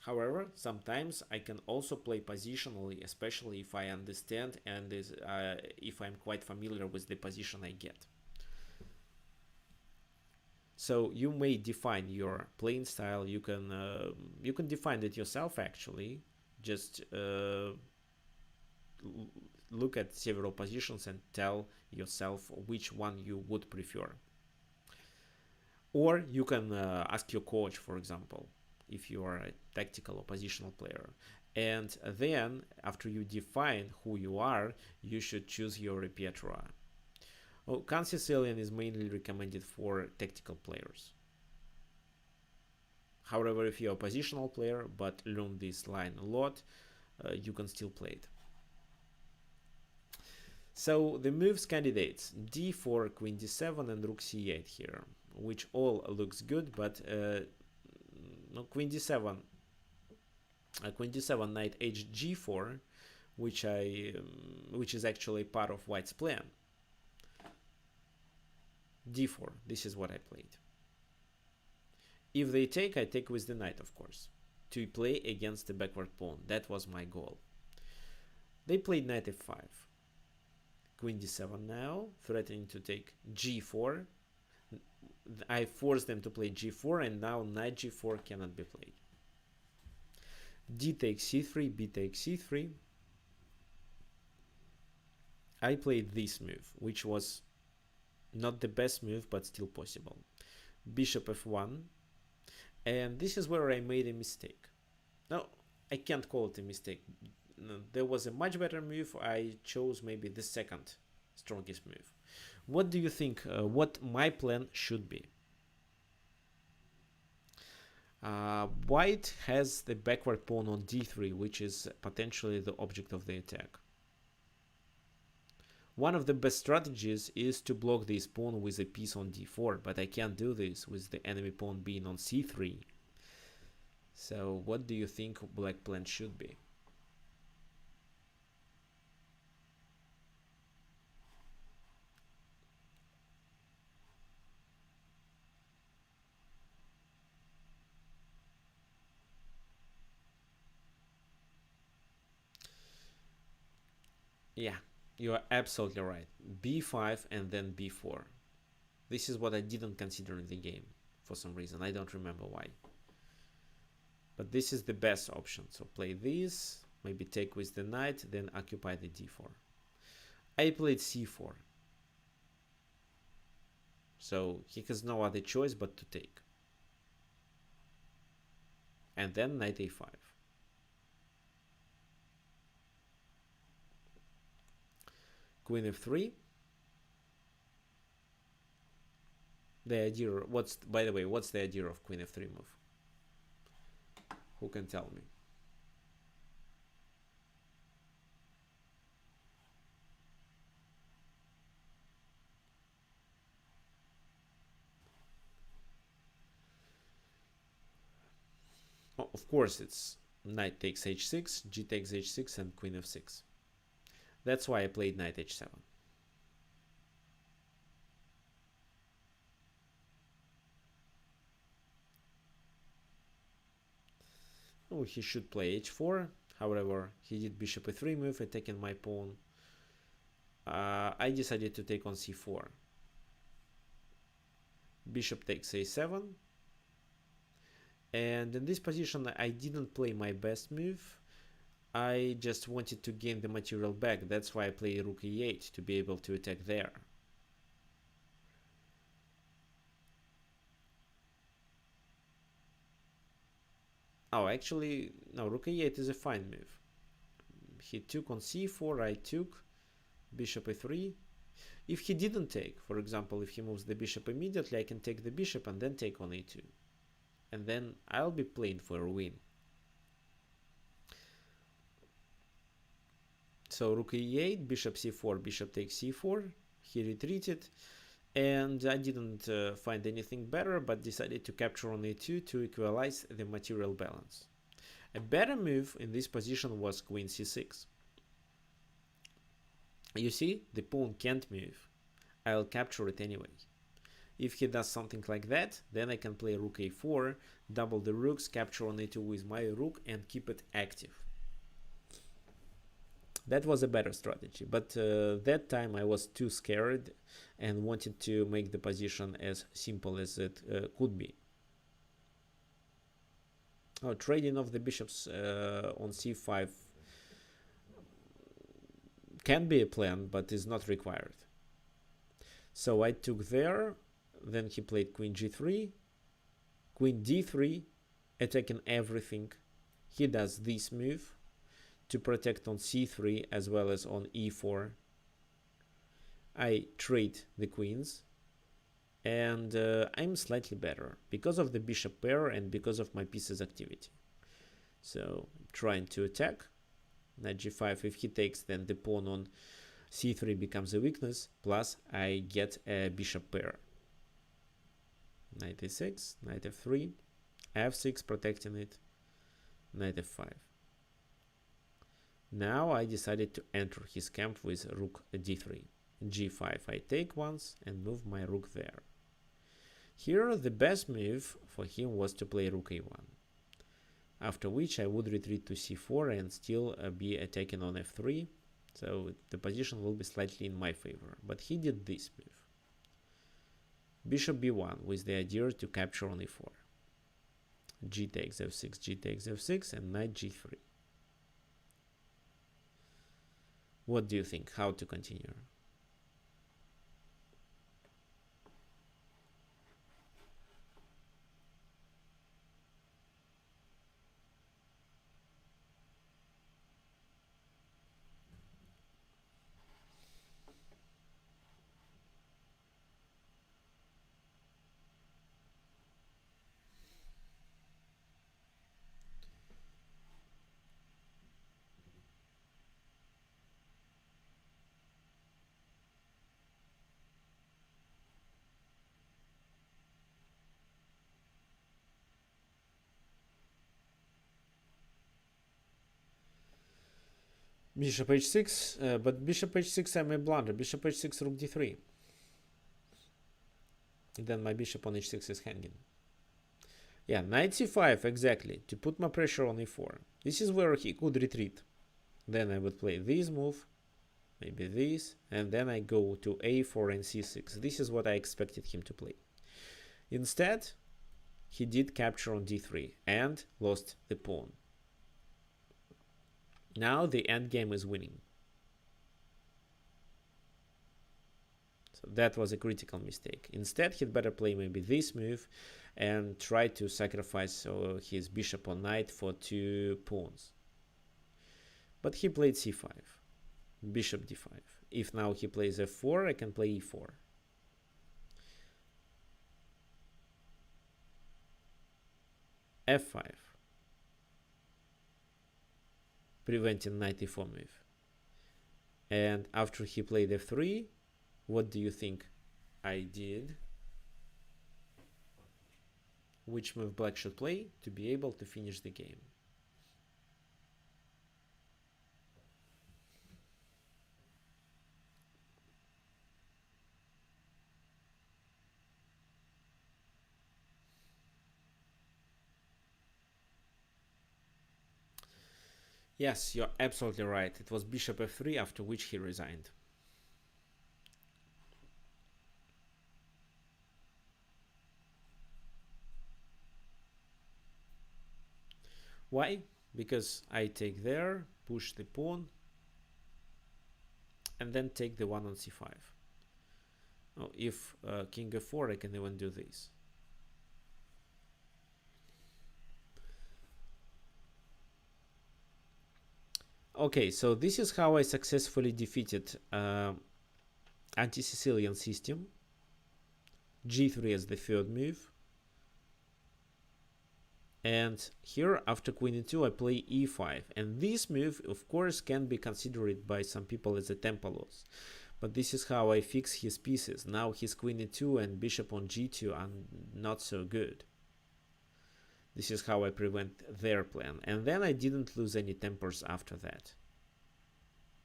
However, sometimes I can also play positionally, especially if I understand and if I'm quite familiar with the position I get. So you may define your playing style. You can define it yourself actually. Just look at several positions and tell yourself which one you would prefer. Or you can ask your coach, for example, if you are a tactical or positional player. And then, after you define who you are, you should choose your repertoire. Kan Sicilian is mainly recommended for tactical players. However, if you're a positional player but learn this line a lot, you can still play it. So the moves candidates: d4, queen d7, and rook c8 here, which all looks good, but no, queen d7, knight h g4, which is actually part of white's plan. d4, this is what I played. If they take, I take with the knight, of course, to play against the backward pawn. That was my goal. They played knight f5. Queen d7 now, threatening to take g4. I forced them to play g4, and now knight g4 cannot be played. D takes c3, b takes c3. I played this move, which was not the best move, but still possible. Bishop f1. And this is where I made a mistake. No, I can't call it a mistake. There was a much better move. I chose maybe the second strongest move. What do you think what my plan should be? White has the backward pawn on d3, which is potentially the object of the attack. One of the best strategies is to block this pawn with a piece on d4, but I can't do this with the enemy pawn being on c3. So what do you think black plan should be? Yeah, you are absolutely right. b5 and then b4. This is what I didn't consider in the game for some reason. I don't remember why. But this is the best option. So play this, maybe take with the knight, then occupy the d4. I played c4. So he has no other choice but to take. And then knight a5. Queen f3. The idea, by the way, what's the idea of queen f3 move? Who can tell me? Oh, of course, it's knight takes h6, g takes h6, and queen f6. That's why I played knight h7. Oh, he should play h4. However, he did bishop a3 move, attacking my pawn. I decided to take on c4. Bishop takes a7. And in this position, I didn't play my best move. I just wanted to gain the material back. That's why I played rook e8, to be able to attack there. Oh, actually, no, rook e8 is a fine move. He took on c4, I took bishop a3. If he didn't take, for example, if he moves the bishop immediately, I can take the bishop and then take on a2. And then I'll be playing for a win. So rook e8, bishop c4, bishop takes c4. He retreated, and I didn't find anything better, but decided to capture on a2 to equalize the material balance. A better move in this position was queen c6. You see, the pawn can't move. I'll capture it anyway. If he does something like that, then I can play rook a4, double the rooks, capture on a2 with my rook, and keep it active. That was a better strategy, but that time I was too scared and wanted to make the position as simple as it could be. Oh, trading of the bishops on c5 can be a plan, but is not required. So I took there, then he played queen g3, queen d3, attacking everything. He does this move to protect on c3 as well as on e4. I trade the queens, and I'm slightly better because of the bishop pair and because of my piece's activity. So I'm trying to attack. Knight g5, if he takes, then the pawn on c3 becomes a weakness, plus I get a bishop pair. Knight a6, knight f3, f6 protecting it, knight f5. Now I decided to enter his camp with rook d3. g5 I take once and move my rook there. Here the best move for him was to play rook a1. After which I would retreat to c4 and still be attacking on f3, so the position will be slightly in my favor. But he did this move. Bishop b1 with the idea to capture on e4. G takes f6, g takes f6, and knight g3. What do you think? How to continue? Bishop h6, but bishop h6 I may blunder. Bishop h6, rook d3. And then my bishop on h6 is hanging. Yeah, knight c5, exactly, to put my pressure on e4. This is where he could retreat. Then I would play this move, maybe this, and then I go to a4 and c6. This is what I expected him to play. Instead, he did capture on d3 and lost the pawn. Now the endgame is winning. So that was a critical mistake. Instead, he'd better play maybe this move and try to sacrifice his bishop on knight for 2 pawns. But he played c5, bishop d5. If now he plays f4, I can play e4. f5. Preventing knight e4 move. And after he played f3, what do you think I did? Which move black should play to be able to finish the game? Yes, you're absolutely right. It was bishop f3, after which he resigned. Why? Because I take there, push the pawn, and then take the one on c5. Oh, if king f4, I can even do this. Okay, so this is how I successfully defeated anti-Sicilian system. g3 as the third move. And here, after queen e2, I play e5. And this move, of course, can be considered by some people as a tempo loss. But this is how I fix his pieces. Now his queen e2 and bishop on g2 are not so good. This is how I prevent their plan. And then I didn't lose any tempers after that.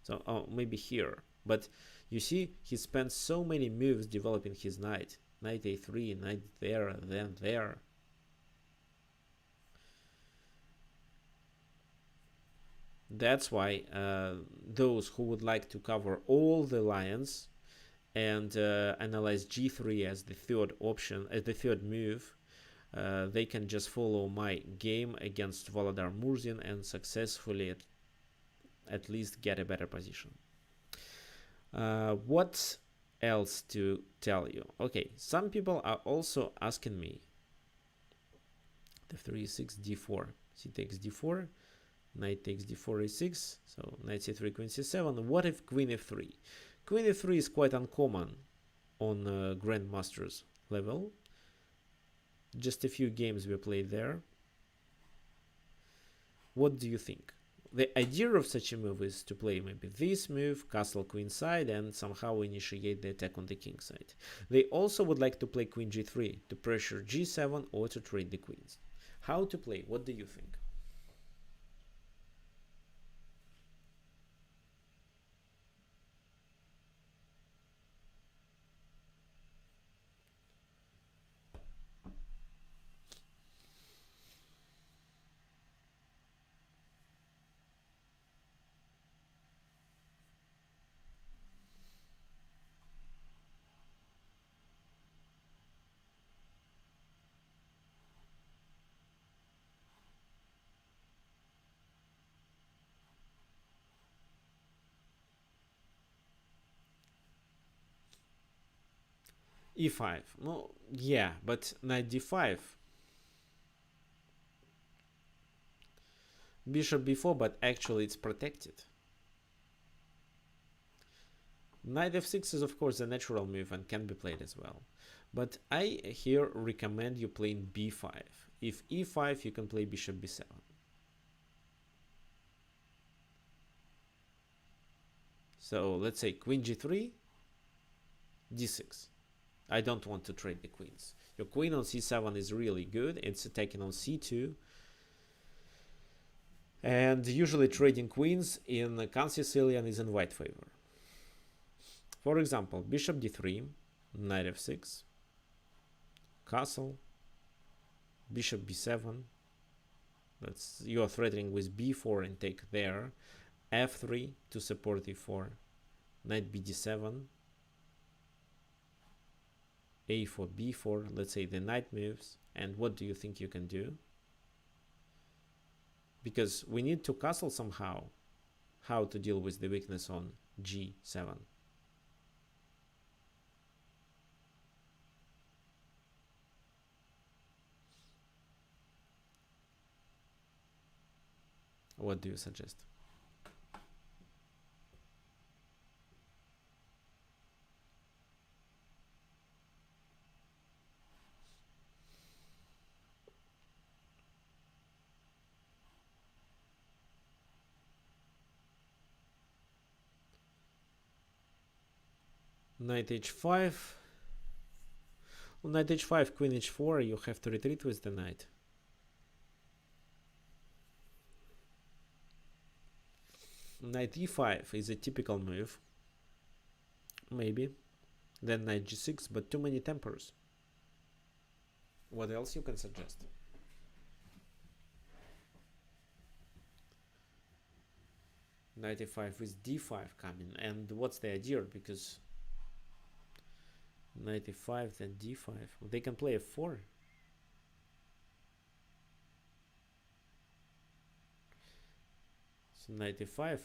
So, oh, maybe here. But you see, he spent so many moves developing his knight. Knight a3, knight there, then there. That's why those who would like to cover all the lions and analyze g3 as the third option, as the third move, they can just follow my game against Volodar Murzin and successfully at least get a better position. What else to tell you? Okay, some people are also asking me f3 e6 d4, c takes d4, knight takes d4 a6, so knight c3 queen c7. What if queen f3? Queen f3 is quite uncommon on grandmasters level. Just a few games we played there. What do you think? The idea of such a move is to play maybe this move, castle queen side, and somehow initiate the attack on the king side. They also would like to play queen g3 to pressure g7 or to trade the queens. How to play? What do you think? e5. No, yeah, but knight d5. Bishop b4, but actually it's protected. Knight f6 is of course a natural move and can be played as well. But I here recommend you playing b5. If e5, you can play bishop b7. So let's say queen g3, d6. I don't want to trade the queens. Your queen on c7 is really good. It's attacking on c2. And usually trading queens in Kan Sicilian is in white favor. For example, bishop d3, knight f6, castle, bishop b7. You are threatening with b4 and take there. f3 to support e4, knight bd7, a4, b4. Let's say the knight moves. And what do you think you can do? Because we need to castle somehow. How to deal with the weakness on g7. What do you suggest? Knight h5. Well, knight h5, queen h4, you have to retreat with the knight. Knight e5 is a typical move. Maybe. Then knight g6, but too many tempers. What else you can suggest? Knight e5 with d5 coming. And what's the idea? Because knight e5, then d5. They can play f4. So knight e5.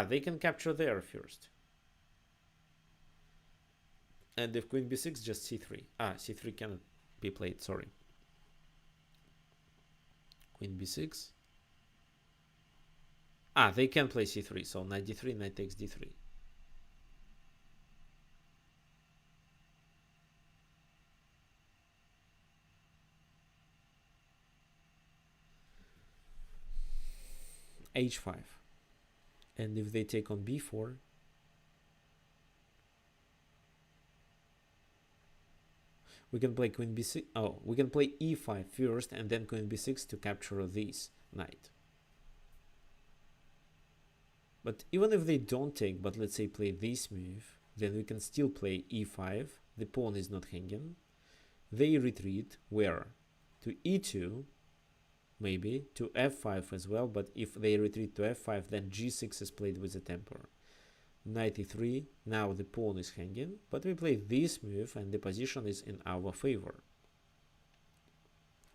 They can capture there first. And if queen b6, just c3. C3 cannot be played, sorry. Queen b6. They can play c3. So knight d3, knight takes d3. h5. And if they take on b4, we can play queen b6. We can play e5 first and then queen b6 to capture this knight. But even if they don't take, but let's say play this move, then we can still play e5. The pawn is not hanging. They retreat where? To e2. maybe, to f5 as well, but if they retreat to f5, then g6 is played with the temper. Knight e3, now the pawn is hanging, but we play this move and the position is in our favor.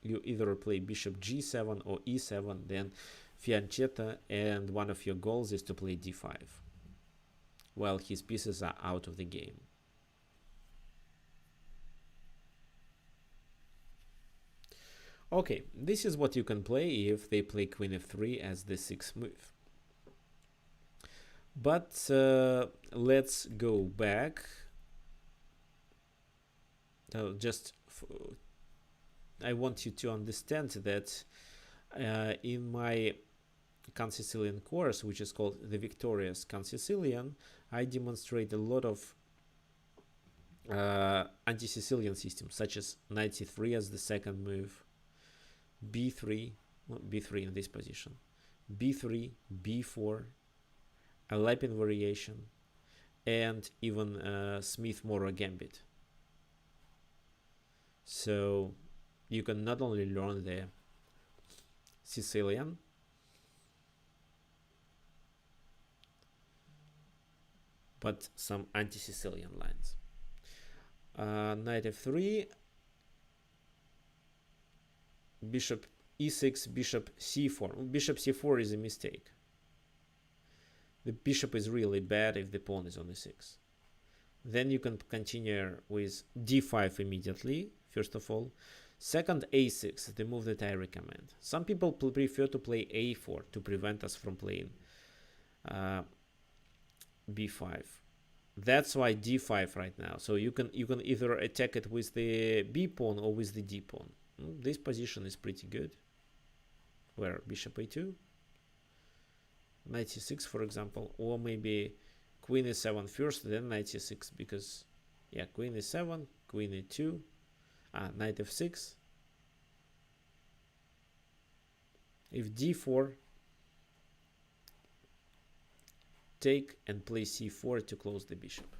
You either play bishop g7 or e7, then fiancetta, and one of your goals is to play d5, while his pieces are out of the game. Okay, this is what you can play if they play queen f3 as the sixth move. But let's go back. I want you to understand that in my Kan Sicilian course, which is called the Victorious Kan Sicilian, I demonstrate a lot of anti-Sicilian systems, such as knight c3 as the second move, b3, well, b3 in this position, b3, b4, a Lapin variation, and even Smith-Morra gambit. So you can not only learn the Sicilian, but some anti-Sicilian lines. Knight f3, bishop e6, bishop c4. Bishop c4 is a mistake. The bishop is really bad if the pawn is on e6. Then you can continue with d5 immediately, first of all. Second, a6, the move that I recommend. Some people prefer to play a4 to prevent us from playing b5. That's why d5 right now. So you can either attack it with the b pawn or with the d pawn. This position is pretty good. Where bishop a2, knight c6, for example, or maybe queen e7 first, then knight c6, because yeah, queen e7, queen e2, knight f6. If d4, take and play c4 to close the bishop.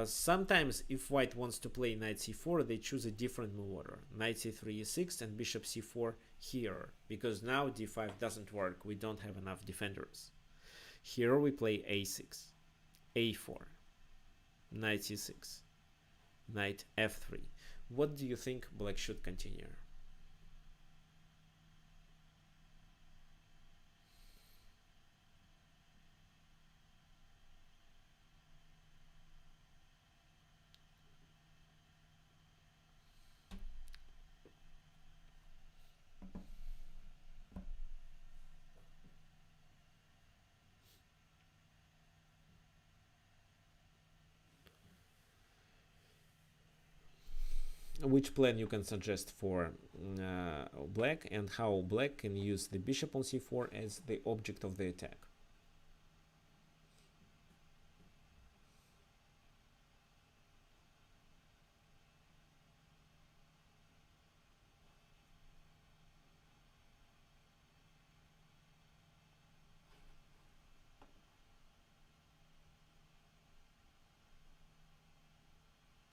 Sometimes if white wants to play knight c4, they choose a different move order. Knight c3, e6, and bishop c4 here, because now d5 doesn't work. We don't have enough defenders. Here we play a6, a4, knight c6, knight f3. What do you think black should continue? Which plan you can suggest for black, and how black can use the bishop on c4 as the object of the attack?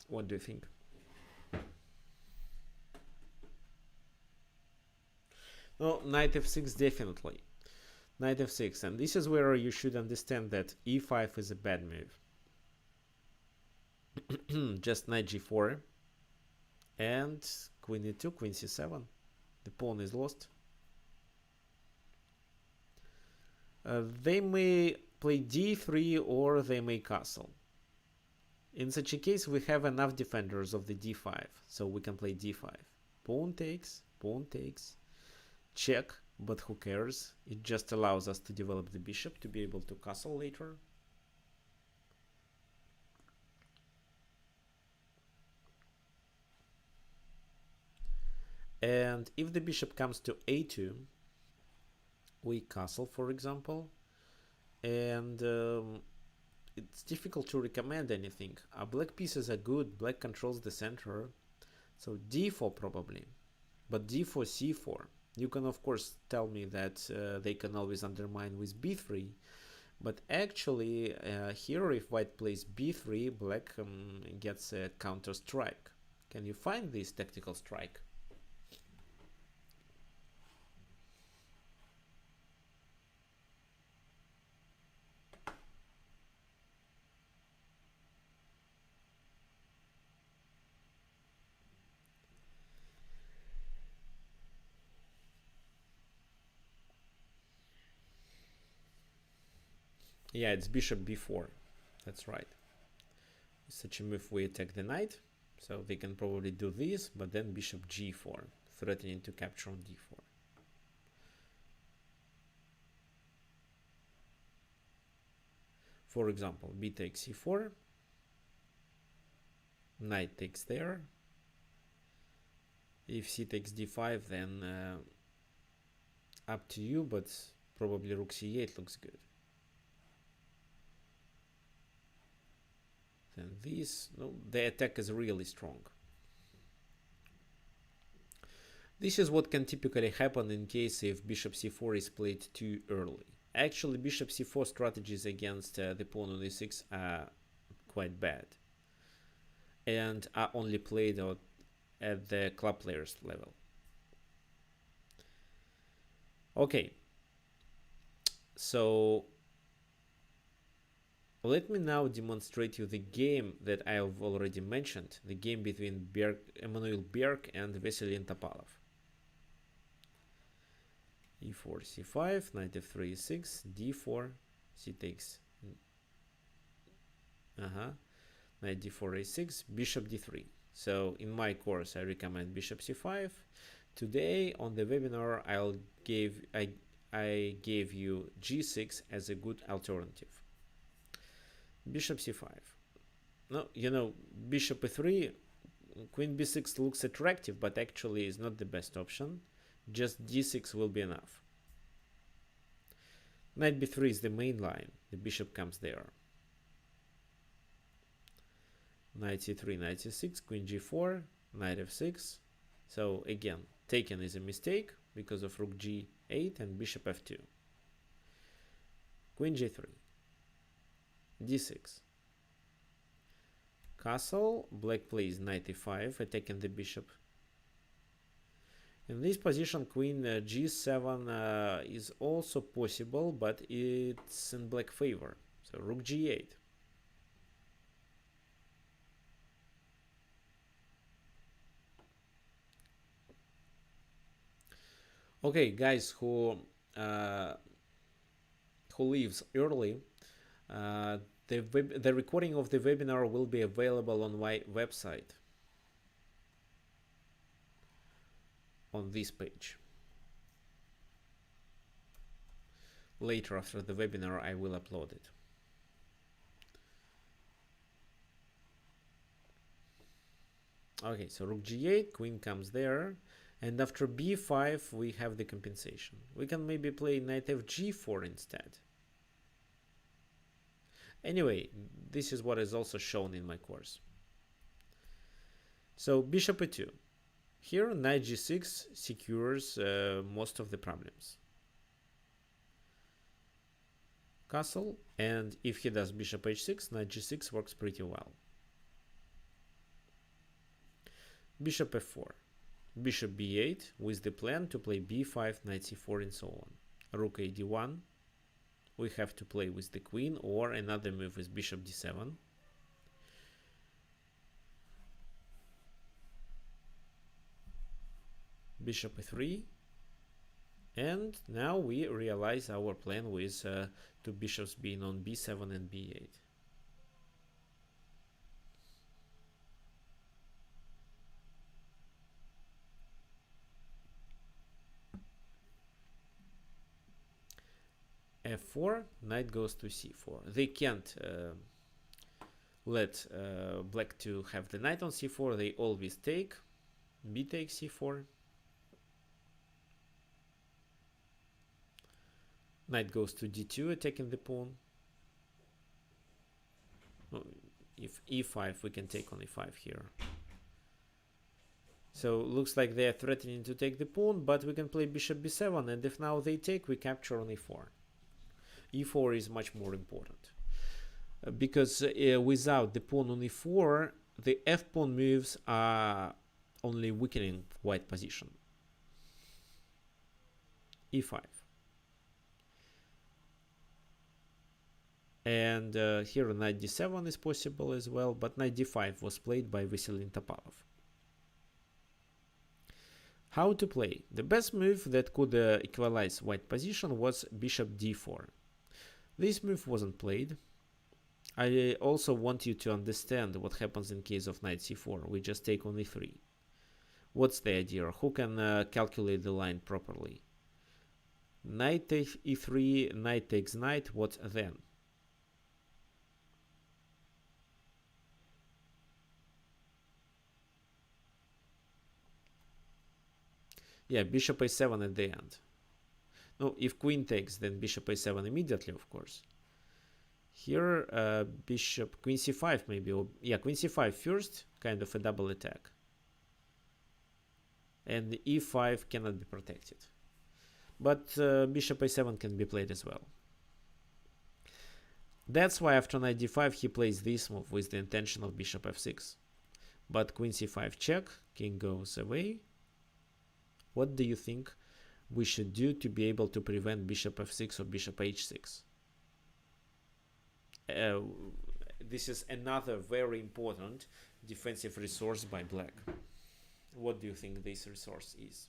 What do you think? No, knight f6 definitely. Knight f6, and this is where you should understand that e5 is a bad move. Just knight g4 and queen e2, queen c7. The pawn is lost. They may play d3 or they may castle. In such a case, we have enough defenders of the d5, so we can play d5. Pawn takes, check, but who cares? It just allows us to develop the bishop to be able to castle later. And if the bishop comes to a2, we castle, for example, and it's difficult to recommend anything. Our black pieces are good, black controls the center, so d4 probably, but d4, c4. You can of course tell me that they can always undermine with b3, but actually here if white plays b3, black gets a counter strike. Can you find this tactical strike? Yeah, it's bishop b4. That's right. Such a move, we attack the knight. So they can probably do this, but then bishop g4, threatening to capture on d4. For example, b takes c4. Knight takes there. If c takes d5, then up to you, but probably rook c8 looks good. Then this, no, the attack is really strong. This is what can typically happen in case if bishop c4 is played too early. Actually, bishop c4 strategies against the pawn on e6 are quite bad and are only played out at the club players level. Okay, so let me now demonstrate you the game that I have already mentioned, the game between Emanuel Berg and Vasily Topalov. e4, c5, knight f3, e6, d4, c takes, knight d4, a6, bishop d3. So in my course, I recommend bishop c5. Today on the webinar, I gave you g6 as a good alternative. Bishop c5. No, you know, bishop e3, queen b6 looks attractive, but actually is not the best option. Just d6 will be enough. Knight b3 is the main line. The bishop comes there. Knight c3, knight c6, queen g4, knight f6. So again, taken is a mistake because of rook g8 and bishop f2. Queen g3, d6. Castle, black plays knight e5, attacking the bishop. In this position, queen g7 is also possible, but it's in black favor. So rook g8. Okay, guys who leaves early, the recording of the webinar will be available on my website on this page. Later after the webinar, I will upload it. Okay, so rook g8, queen comes there, and after b5 we have the compensation. We can maybe play knight fg4 instead. Anyway, this is what is also shown in my course. So bishop e2. Here knight g6 secures most of the problems. Castle, and if he does bishop h6, knight g6 works pretty well. Bishop f4. Bishop b8 with the plan to play b5, knight c4 and so on. Rook a d1. We have to play with the queen, or another move is bishop d7. Bishop e3. And now we realize our plan with two bishops being on b7 and b8. f4, knight goes to c4. They can't let black to have the knight on c4. They always take. B takes c4. Knight goes to d2, attacking the pawn. If e5, we can take on e5 here. So looks like they are threatening to take the pawn, but we can play bishop b7, and if now they take, we capture on e4. e4 is much more important because without the pawn on e4, the f-pawn moves are only weakening white position. e5. And here knight d7 is possible as well, but knight d5 was played by Vasily Topalov. How to play? The best move that could equalize white position was bishop d4. This move wasn't played. I also want you to understand what happens in case of knight c4. We just take on e3. What's the idea? Who can calculate the line properly? Knight e3, knight takes knight, what then? Yeah, bishop a7 at the end. No, if queen takes, then bishop a7 immediately, of course. Here, bishop, queen c5 maybe. Or, yeah, queen c5 first, kind of a double attack. And e5 cannot be protected. But bishop a7 can be played as well. That's why after knight d5 he plays this move with the intention of bishop f6. But queen c5 check, king goes away. What do you think we should do to be able to prevent bishop f6 or bishop h6? This is another very important defensive resource by black. What do you think this resource is?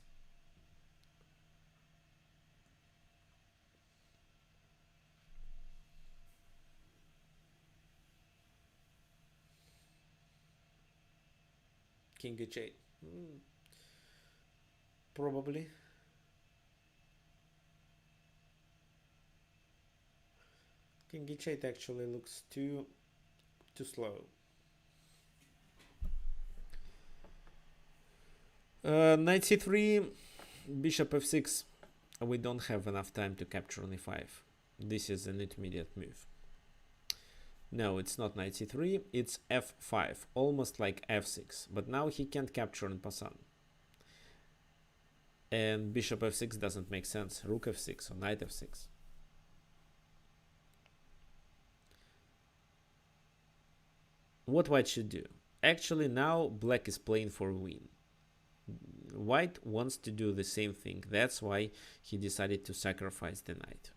King h8. Probably. King h8 actually looks too slow. Knight c3, bishop f6. We don't have enough time to capture on e5. This is an intermediate move. No, it's not knight c3, it's f5, almost like f6. But now he can't capture en passant. And bishop f6 doesn't make sense. Rook f6 or knight f6. What white should do? Actually, now black is playing for a win. White wants to do the same thing. That's why he decided to sacrifice the knight.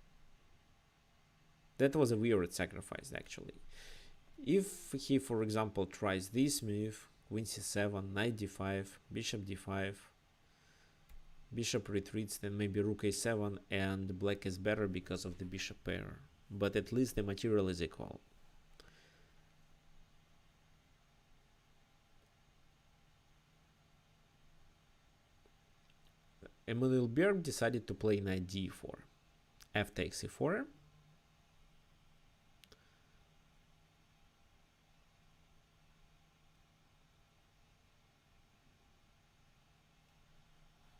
That was a weird sacrifice, actually. If he, for example, tries this move, queen c7, knight d5, bishop d5, bishop retreats, then maybe rook a7, and black is better because of the bishop pair. But at least the material is equal. Emanuel Berg decided to play knight d4. F takes e4.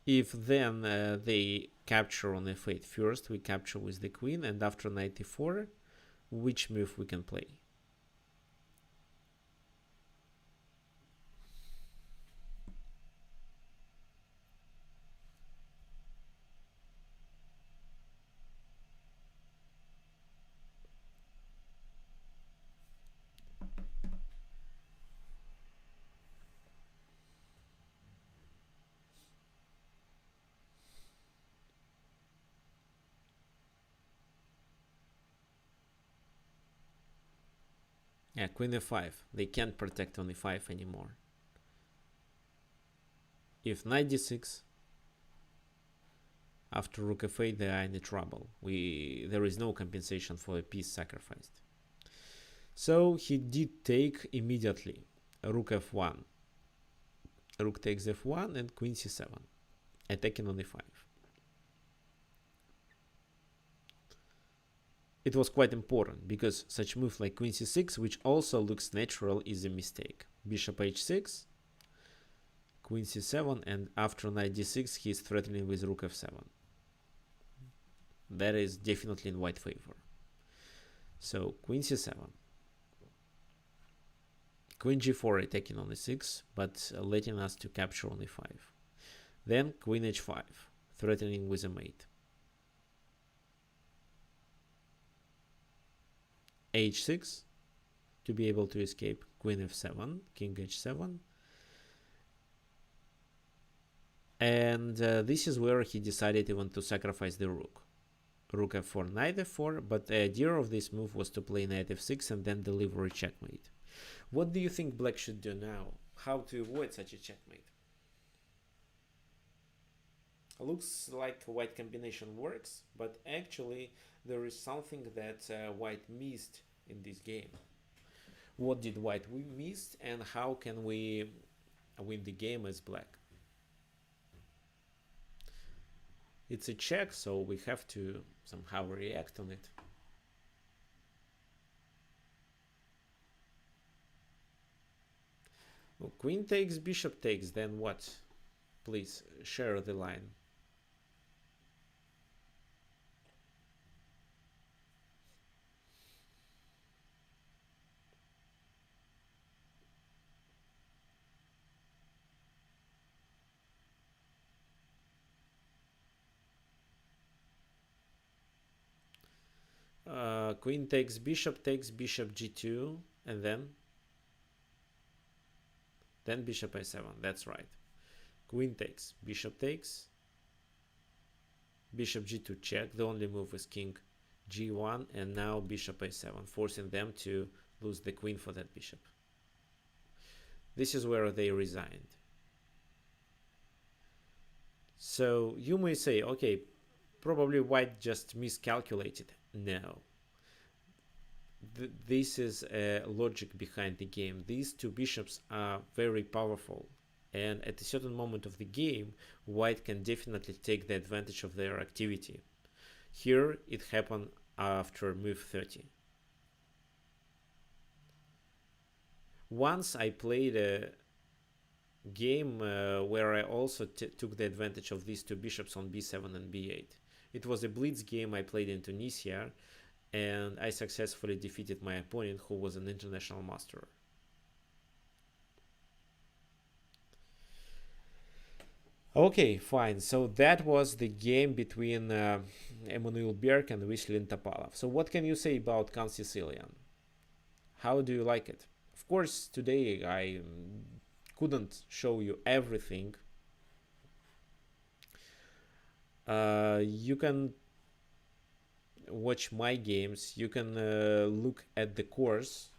If then they capture on f8 first, we capture with the queen, and after knight e4, which move we can play? Yeah, queen f5. They can't protect on e5 anymore. If knight d6, after rook f8, they are in trouble. There is no compensation for a piece sacrificed. So he did take immediately rook f1. Rook takes f1 and queen c7, attacking on e5. It was quite important because such move like queen c6, which also looks natural, is a mistake. Bishop h6, queen c7, and after knight d6 he is threatening with rook f7. That is definitely in white favor. So queen c7, queen g4 attacking on e6, but letting us to capture on e5. Then queen h5, threatening with a mate. h6, to be able to escape. Queen f7, king h7. And this is where he decided even to sacrifice the rook. Rook f4, knight f4, but the idea of this move was to play knight f6 and then deliver a checkmate. What do you think black should do now? How to avoid such a checkmate? Looks like white combination works, but actually there is something that white missed in this game. What did white miss, and how can we win the game as black? It's a check, so we have to somehow react on it. Well, queen takes, bishop takes, then what? Please share the line. Queen takes, bishop g2, and then bishop a7. That's right. Queen takes, bishop g2 check. The only move is king g1, and now bishop a7, forcing them to lose the queen for that bishop. This is where they resigned. So you may say, okay, probably white just miscalculated. No. This is a logic behind the game. These two bishops are very powerful, and at a certain moment of the game, white can definitely take the advantage of their activity. Here it happened after move 30. Once I played a game where I also took the advantage of these two bishops on b7 and b8. It was a blitz game I played in Tunisia, and I successfully defeated my opponent, who was an international master. Okay, fine. So that was the game between Emanuel Berg and Vasilin Topalov. So what can you say about Kan Sicilian? How do you like it? Of course, today I couldn't show you everything. You can watch my games. You can look at the course.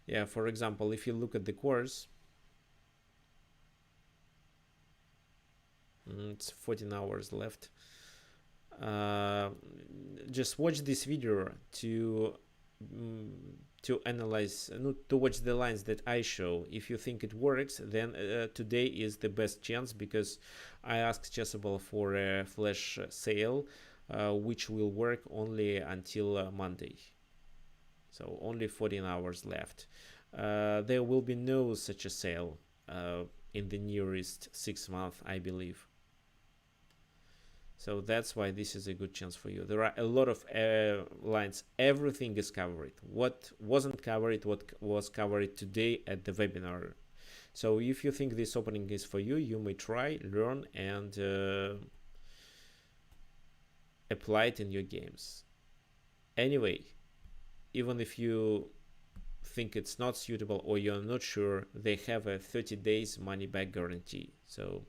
Yeah, for example, if you look at the course, it's 14 hours left. Just watch this video to analyze, to watch the lines that I show. If you think it works, then today is the best chance, because I asked Chessable for a flash sale, which will work only until Monday. So only 14 hours left. There will be no such a sale in the nearest 6 months, I believe. So that's why this is a good chance for you. There are a lot of lines. Everything is covered. What wasn't covered, what was covered today at the webinar. So if you think this opening is for you, you may try, learn, and apply it in your games. Anyway, even if you think it's not suitable or you're not sure, they have a 30 days money back guarantee. So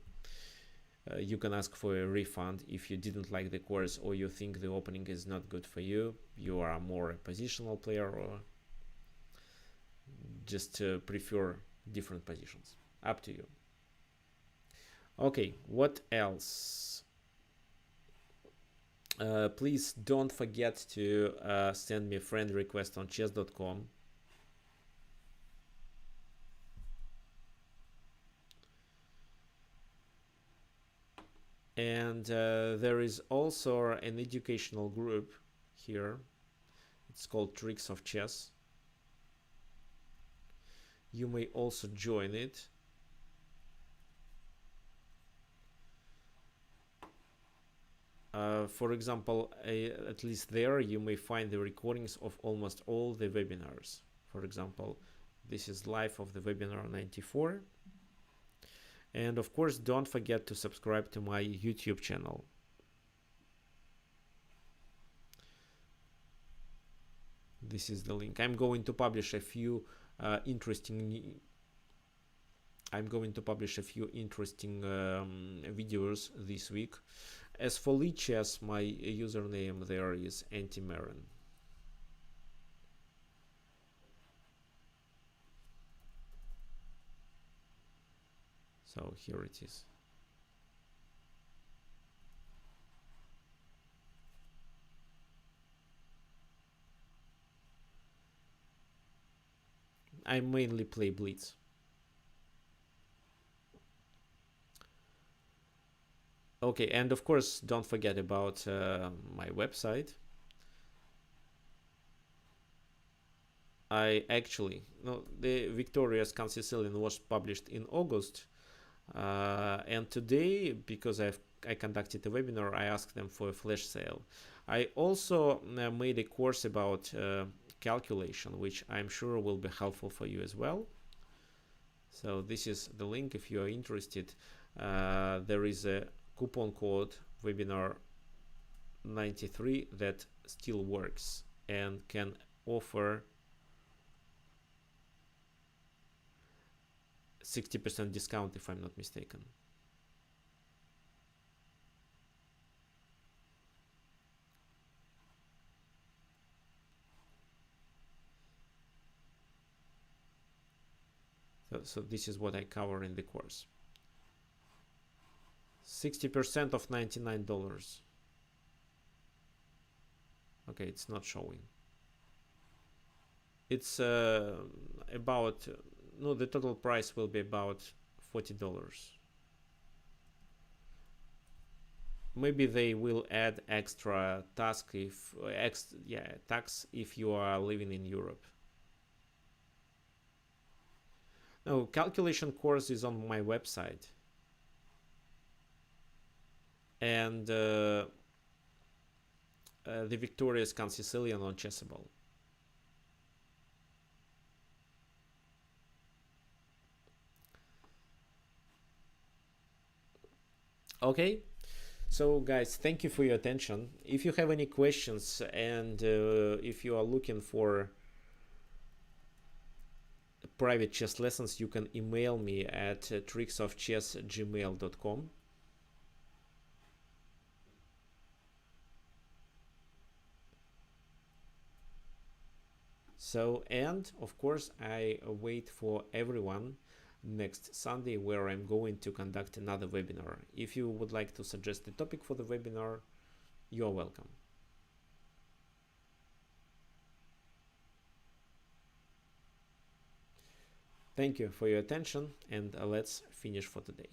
you can ask for a refund if you didn't like the course, or you think the opening is not good for you. You are more a positional player, or just prefer different positions. Up to you. Okay, what else? Please don't forget to send me a friend request on chess.com. And there is also an educational group here. It's called Tricks of Chess. You may also join it. For example, at least there you may find the recordings of almost all the webinars. For example, this is live of the webinar 94. And of course, don't forget to subscribe to my YouTube channel. This is the link. I'm going to publish a few interesting videos this week. As for Lichess, my username there is Antimarin. So here it is. I mainly play Blitz. Okay, and of course, don't forget about my website. The Victorious Kan Sicilian was published in August, and today, because I conducted a webinar, I asked them for a flash sale. I also made a course about calculation, which I'm sure will be helpful for you as well. So this is the link if you are interested. There is a coupon code webinar 93 that still works and can offer 60% discount if I'm not mistaken. So this is what I cover in the course. 60% of $99. Okay, it's not showing. It's about, no, the total price will be about $40. Maybe they will add extra tax if you are living in Europe. No, calculation course is on my website. And the Victorious Kan Sicilian on Chessable. Okay, so guys, thank you for your attention. If you have any questions and if you are looking for private chess lessons, you can email me at tricksofchess@gmail.com. So, and of course, I wait for everyone next Sunday, where I'm going to conduct another webinar. If you would like to suggest a topic for the webinar, you're welcome. Thank you for your attention, and let's finish for today.